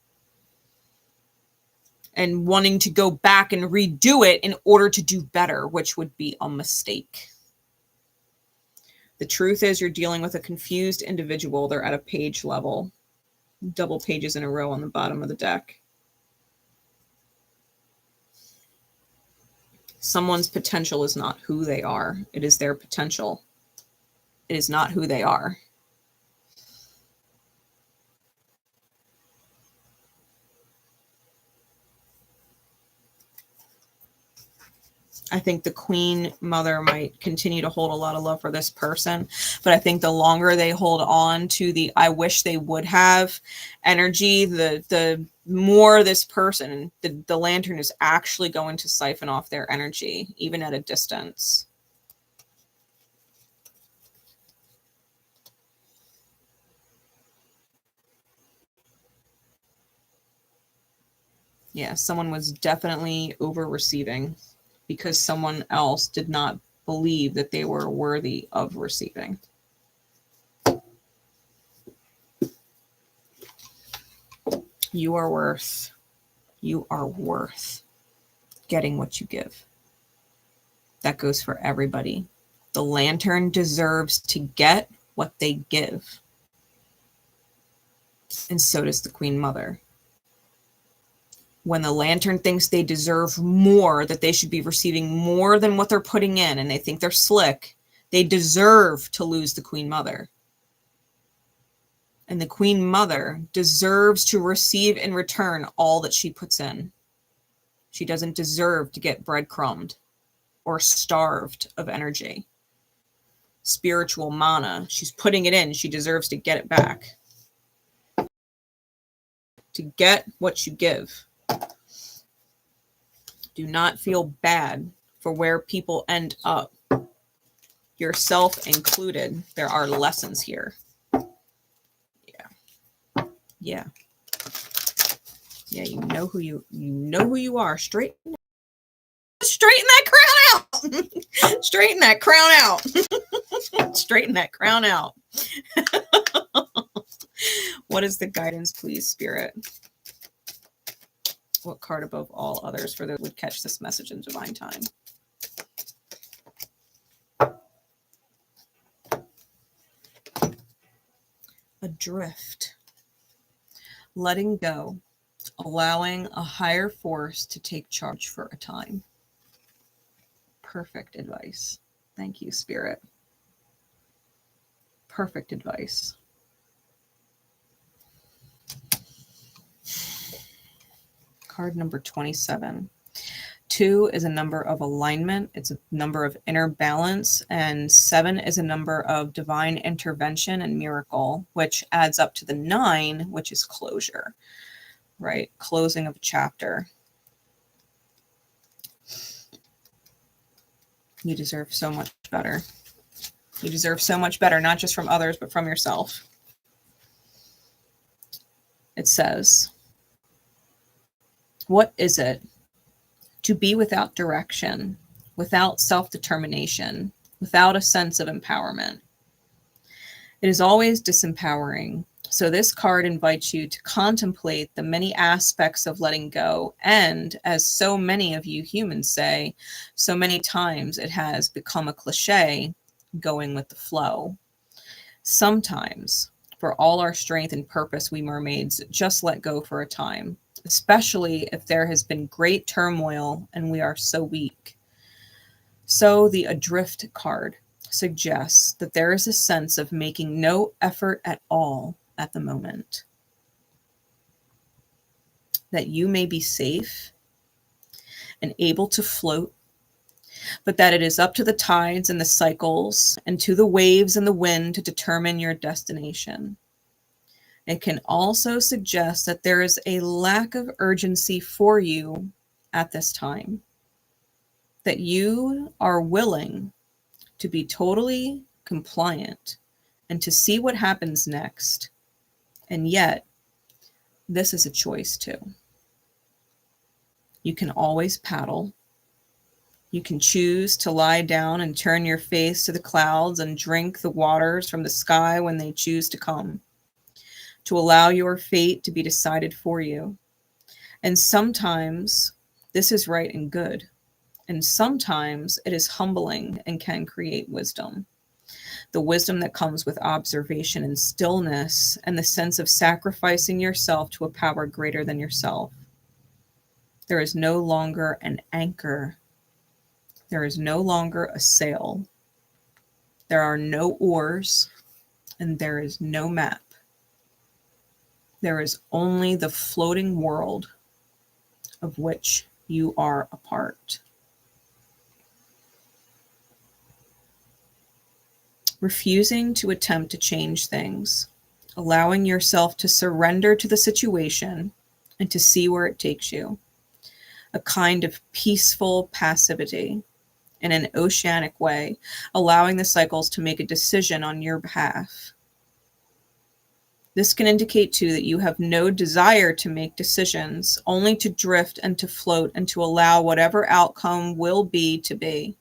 and wanting to go back and redo it in order to do better, which would be a mistake. The truth is you're dealing with a confused individual. They're at a page level, double pages in a row on the bottom of the deck. Someone's potential is not who they are. It is their potential. It is not who they are. I think the Queen Mother might continue to hold a lot of love for this person, but I think the longer they hold on to the I wish they would have energy, the more this person, the Lantern, is actually going to siphon off their energy, even at a distance. Yeah, someone was definitely over-receiving because someone else did not believe that they were worthy of receiving. You are worth getting what you give. That goes for everybody. The Lantern deserves to get what they give. And so does the Queen Mother. When the Lantern thinks they deserve more, that they should be receiving more than what they're putting in, and they think they're slick, they deserve to lose the Queen Mother. And the Queen Mother deserves to receive in return all that she puts in. She doesn't deserve to get breadcrumbed or starved of energy. Spiritual mana, she's putting it in, she deserves to get it back. To get what you give. Do not feel bad for where people end up, yourself included. There are lessons here. Yeah. You know who you are. Straighten that crown out. Straighten that crown out. Straighten that crown out. What is the guidance, please, Spirit? What card above all others for those who would catch this message in divine time? Adrift. Letting go. Allowing a higher force to take charge for a time. Perfect advice. Thank you, Spirit. Perfect advice. Card number 27. 2 is a number of alignment. It's a number of inner balance. And 7 is a number of divine intervention and miracle, which adds up to the 9, which is closure, right? Closing of a chapter. You deserve so much better. You deserve so much better, not just from others, but from yourself. It says, what is it to be without direction, without self-determination, without a sense of empowerment? It is always disempowering. So this card invites you to contemplate the many aspects of letting go. And as so many of you humans say, so many times it has become a cliche, going with the flow. Sometimes, for all our strength and purpose, we mermaids just let go for a time, especially if there has been great turmoil and we are so weak. So the Adrift card suggests that there is a sense of making no effort at all at the moment, that you may be safe and able to float, but that it is up to the tides and the cycles and to the waves and the wind to determine your destination. It can also suggest that there is a lack of urgency for you at this time, that you are willing to be totally compliant and to see what happens next. And yet, this is a choice too. You can always paddle. You can choose to lie down and turn your face to the clouds and drink the waters from the sky when they choose to come, to allow your fate to be decided for you. And sometimes this is right and good. And sometimes it is humbling and can create wisdom. The wisdom that comes with observation and stillness and the sense of sacrificing yourself to a power greater than yourself. There is no longer an anchor. There is no longer a sail. There are no oars, and there is no map. There is only the floating world of which you are a part. Refusing to attempt to change things, allowing yourself to surrender to the situation and to see where it takes you. A kind of peaceful passivity in an oceanic way, allowing the cycles to make a decision on your behalf. This can indicate too that you have no desire to make decisions, only to drift and to float and to allow whatever outcome will be to be.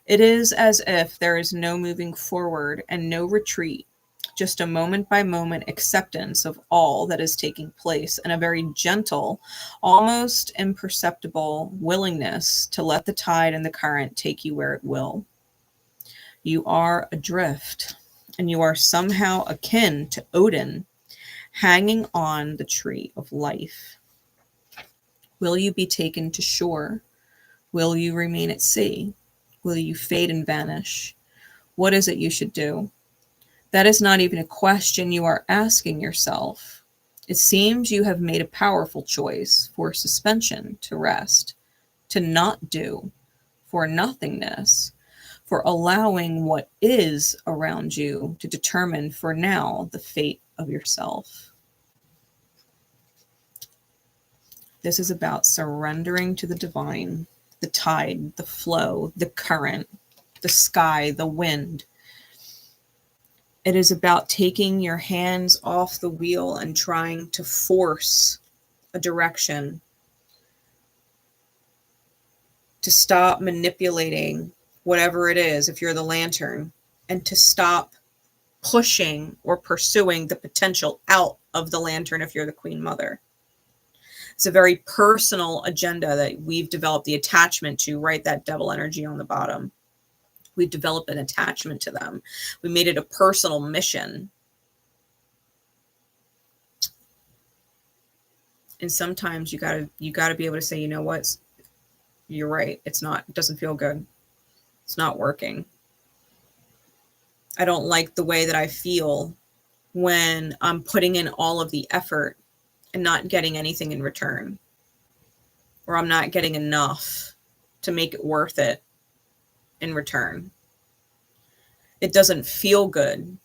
It is as if there is no moving forward and no retreat, just a moment by moment acceptance of all that is taking place and a very gentle, almost imperceptible willingness to let the tide and the current take you where it will. You are adrift, and you are somehow akin to Odin, hanging on the tree of life. Will you be taken to shore? Will you remain at sea? Will you fade and vanish? What is it you should do? That is not even a question you are asking yourself. It seems you have made a powerful choice for suspension, to rest, to not do, for nothingness, for allowing what is around you to determine for now the fate of yourself. This is about surrendering to the divine, the tide, the flow, the current, the sky, the wind. It is about taking your hands off the wheel and trying to force a direction, to stop manipulating whatever it is, if you're the lantern, and to stop pushing or pursuing the potential out of the lantern if you're the Queen Mother. It's a very personal agenda that we've developed the attachment to, right? That devil energy on the bottom. We've developed an attachment to them. We made it a personal mission. And sometimes you gotta be able to say, you know what? You're right. It doesn't feel good. It's not working. I don't like the way that I feel when I'm putting in all of the effort and not getting anything in return, or I'm not getting enough to make it worth it in return. It doesn't feel good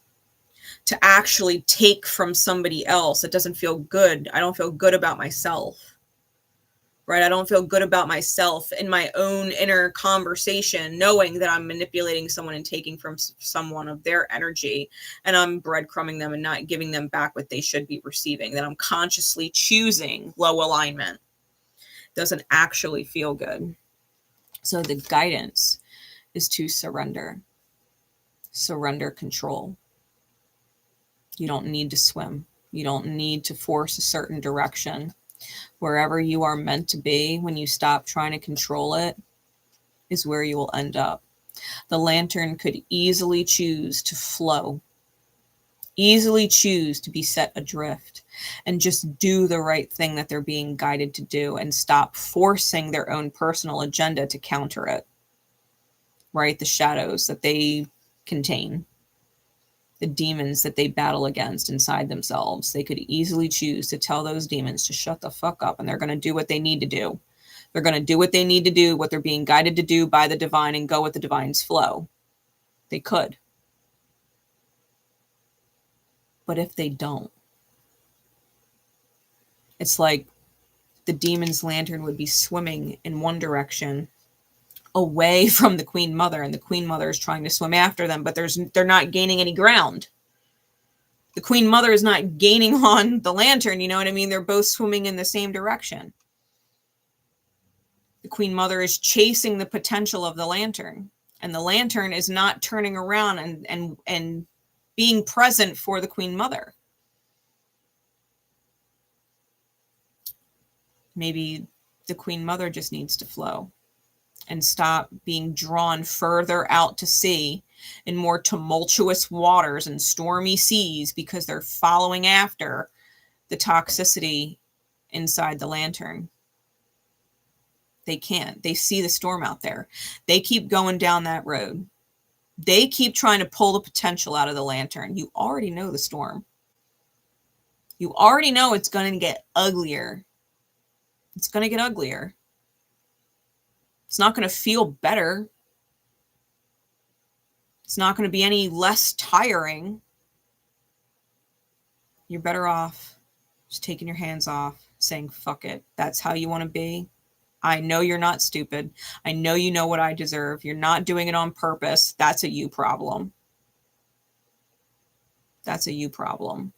to actually take from somebody else. It doesn't feel good. I don't feel good about myself. right? I don't feel good about myself in my own inner conversation, knowing that I'm manipulating someone and taking from someone of their energy, and I'm breadcrumbing them and not giving them back what they should be receiving, that I'm consciously choosing low alignment. Doesn't actually feel good. So the guidance is to surrender. Surrender control. You don't need to swim. You don't need to force a certain direction. Wherever you are meant to be, when you stop trying to control it, is where you will end up. The lantern could easily choose to flow, easily choose to be set adrift, and just do the right thing that they're being guided to do, and stop forcing their own personal agenda to counter it, right? The shadows that they contain, the demons that they battle against inside themselves. They could easily choose to tell those demons to shut the fuck up, and they're going to do what they need to do. They're going to do what they need to do, what they're being guided to do by the divine, and go with the divine's flow. They could. But if they don't, it's like the demon's lantern would be swimming in one direction away from the Queen Mother, and the Queen Mother is trying to swim after them, but they're not gaining any ground. The Queen Mother is not gaining on the lantern, you know what I mean? They're both swimming in the same direction. The Queen Mother is chasing the potential of the lantern, and the lantern is not turning around and being present for the Queen Mother. Maybe the Queen Mother just needs to flow and stop being drawn further out to sea in more tumultuous waters and stormy seas, because they're following after the toxicity inside the lantern. They can't. They see the storm out there. They keep going down that road. They keep trying to pull the potential out of the lantern. You already know the storm. You already know it's going to get uglier. It's going to get uglier. It's not going to feel better. It's not going to be any less tiring. You're better off just taking your hands off, saying, fuck it. That's how you want to be. I know you're not stupid. I know you know what I deserve. You're not doing it on purpose. That's a you problem. That's a you problem.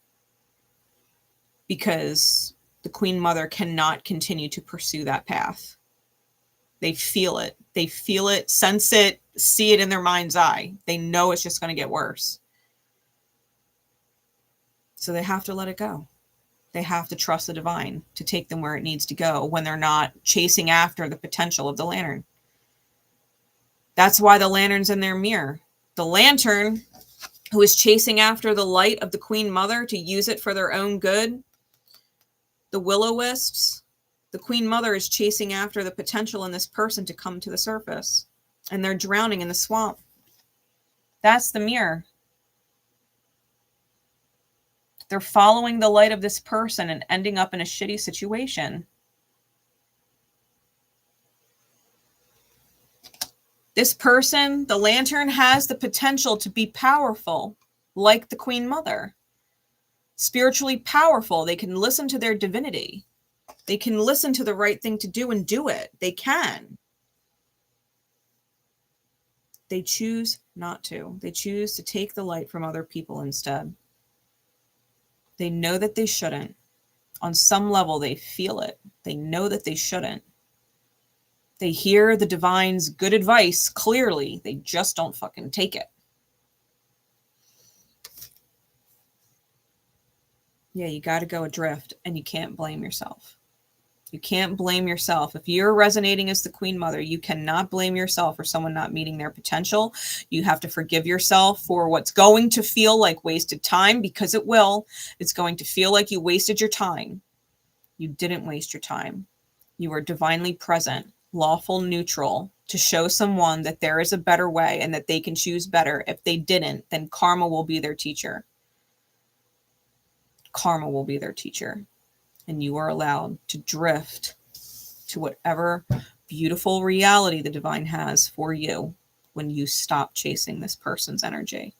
Because the Queen Mother cannot continue to pursue that path. They feel it. They feel it, sense it, see it in their mind's eye. They know it's just going to get worse. So they have to let it go. They have to trust the divine to take them where it needs to go when they're not chasing after the potential of the lantern. That's why the lantern's in their mirror. The lantern, who is chasing after the light of the Queen Mother to use it for their own good, the will-o-wisps, the Queen Mother is chasing after the potential in this person to come to the surface, and they're drowning in the swamp. That's the mirror. They're following the light of this person and ending up in a shitty situation. This person, the lantern, has the potential to be powerful, like the Queen Mother. Spiritually powerful. They can listen to their divinity. They can listen to the right thing to do and do it. They can. They choose not to. They choose to take the light from other people instead. They know that they shouldn't. On some level, they feel it. They know that they shouldn't. They hear the divine's good advice clearly. They just don't fucking take it. Yeah, you got to go adrift, and you can't blame yourself. You can't blame yourself. If you're resonating as the Queen Mother, you cannot blame yourself for someone not meeting their potential. You have to forgive yourself for what's going to feel like wasted time, because it will. It's going to feel like you wasted your time. You didn't waste your time. You were divinely present, lawful, neutral, to show someone that there is a better way and that they can choose better. If they didn't, then karma will be their teacher. Karma will be their teacher. And you are allowed to drift to whatever beautiful reality the divine has for you when you stop chasing this person's energy,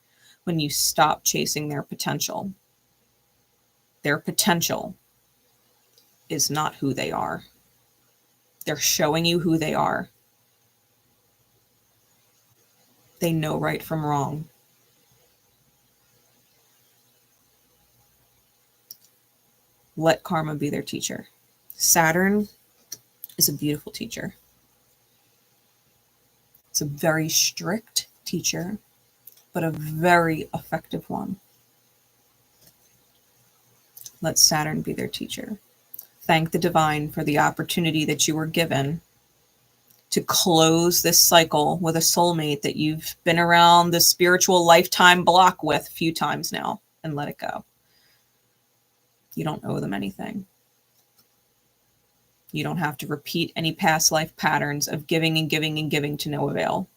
when you stop chasing their potential. Their potential is not who they are. They're showing you who they are. They know right from wrong. Let karma be their teacher. Saturn is a beautiful teacher. It's a very strict teacher, but a very effective one. Let Saturn be their teacher. Thank the divine for the opportunity that you were given to close this cycle with a soulmate that you've been around the spiritual lifetime block with a few times now, and let it go. You don't owe them anything. You don't have to repeat any past life patterns of giving and giving and giving to no avail.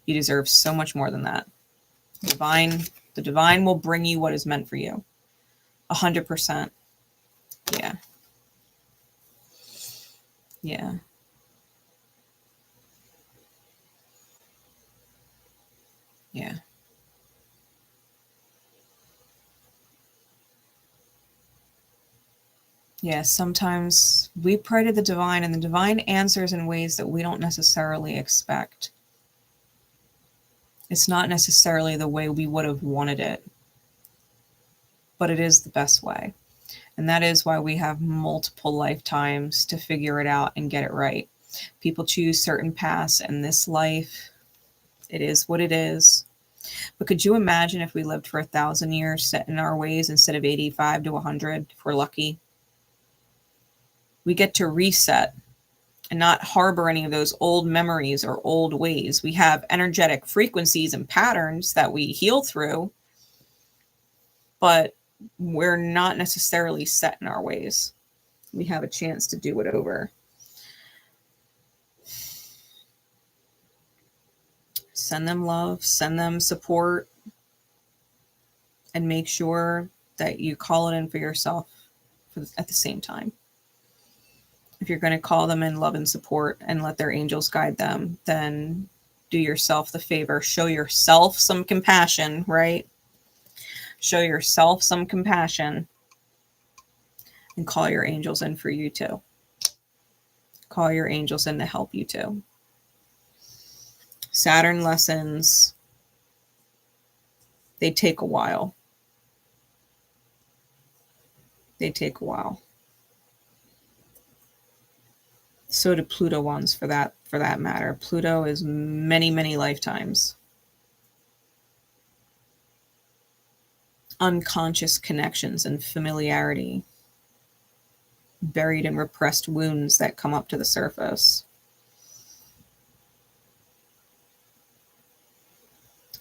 You deserve so much more than that. The divine will bring you what is meant for you. 100%. Yeah. Yeah. Yeah. Yeah, sometimes we pray to the divine and the divine answers in ways that we don't necessarily expect. It's not necessarily the way we would have wanted it, but it is the best way. And that is why we have multiple lifetimes to figure it out and get it right. People choose certain paths in this life. It is what it is. But could you imagine if we lived for 1,000 years set in our ways instead of 85 to 100 if we're lucky? We get to reset and not harbor any of those old memories or old ways. We have energetic frequencies and patterns that we heal through, but we're not necessarily set in our ways. We have a chance to do it over. Send them love, send them support, and make sure that you call it in for yourself at the same time. If you're going to call them in love and support and let their angels guide them, then do yourself the favor. Show yourself some compassion, right? Show yourself some compassion and call your angels in for you too. Call your angels in to help you too. Saturn lessons, they take a while. They take a while. So do Pluto ones for that matter. Pluto is many, many lifetimes. Unconscious connections and familiarity. Buried and repressed wounds that come up to the surface.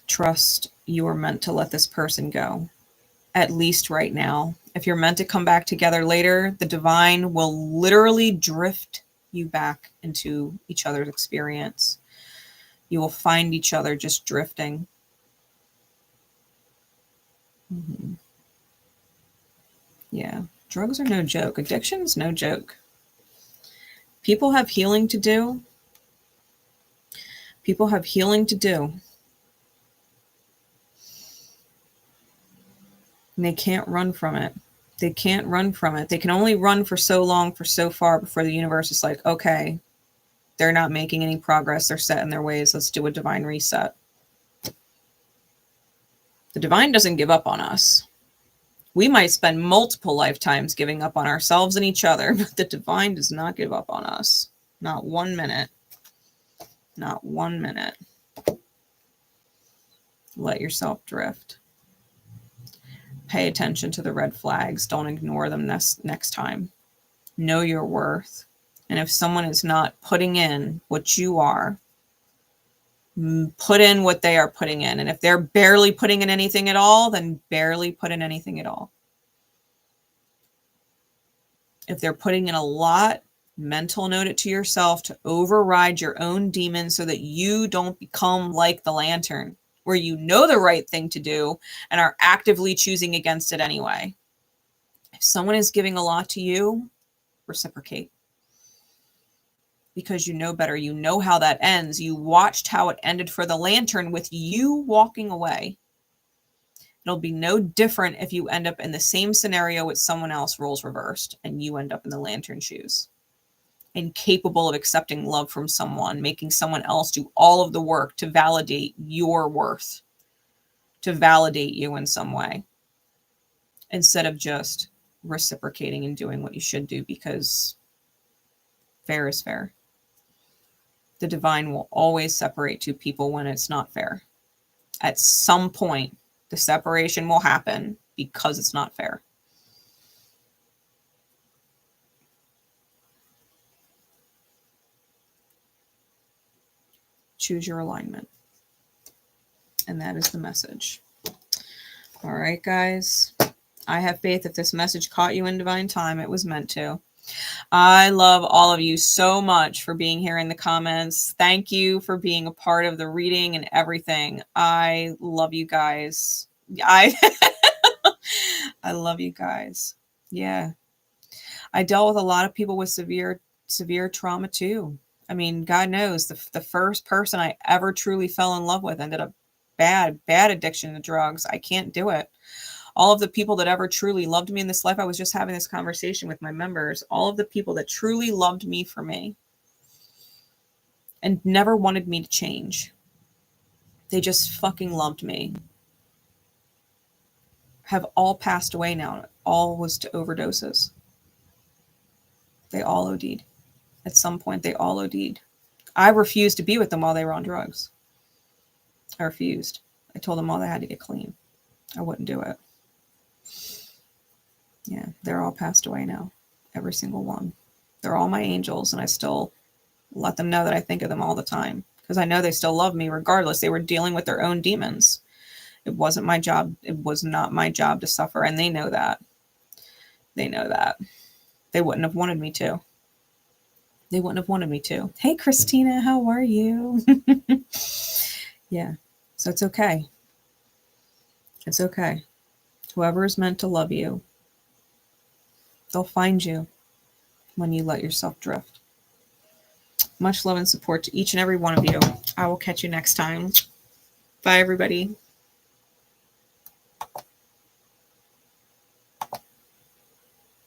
Trust you are meant to let this person go. At least right now. If you're meant to come back together later, the divine will literally drift you back into each other's experience. You will find each other just drifting. Yeah, drugs are no joke. Addiction is no joke. People have healing to do. People have healing to do. And they can't run from it. They can't run from it. They can only run for so long, for so far before the universe is like, okay, they're not making any progress. They're set in their ways. Let's do a divine reset. The divine doesn't give up on us. We might spend multiple lifetimes giving up on ourselves and each other, but the divine does not give up on us. Not 1 minute. Not 1 minute. Let yourself drift. Pay attention to the red flags. Don't ignore them next time. Know your worth. And if someone is not putting in what you are, put in what they are putting in. And if they're barely putting in anything at all, then barely put in anything at all. If they're putting in a lot, mental note it to yourself to override your own demons so that you don't become like the lantern, where you know the right thing to do and are actively choosing against it anyway. If someone is giving a lot to you, reciprocate. Because you know better. You know how that ends. You watched how it ended for the lantern with you walking away. It'll be no different if you end up in the same scenario with someone else, roles reversed, and you end up in the lantern shoes. incapable of accepting love from someone, making someone else do all of the work to validate your worth, to validate you in some way, instead of just reciprocating and doing what you should do, because fair is fair. The divine will always separate two people when it's not fair. At some point, the separation will happen because it's not fair. Choose your alignment. And that is the message. All right, guys. I have faith if this message caught you in divine time, it was meant to. I love all of you so much for being here in the comments. Thank you for being a part of the reading and everything. I love you guys. I love you guys. Yeah. I dealt with a lot of people with severe trauma too. I mean, God knows the first person I ever truly fell in love with ended up bad addiction to drugs. I can't do it. All of the people that ever truly loved me in this life, I was just having this conversation with my members, all of the people that truly loved me for me and never wanted me to change, they just fucking loved me, have all passed away now. All was to overdoses. They all OD'd. At some point, they all OD'd. I refused to be with them while they were on drugs. I refused. I told them all they had to get clean. I wouldn't do it. Yeah, they're all passed away now. Every single one. They're all my angels, and I still let them know that I think of them all the time, because I know they still love me regardless. They were dealing with their own demons. It wasn't my job. It was not my job to suffer, and they know that. They know that. They wouldn't have wanted me to. They wouldn't have wanted me to. Hey, Christina, how are you? Yeah, so it's okay. It's okay. Whoever is meant to love you, they'll find you when you let yourself drift. Much love and support to each and every one of you. I will catch you next time. Bye, everybody.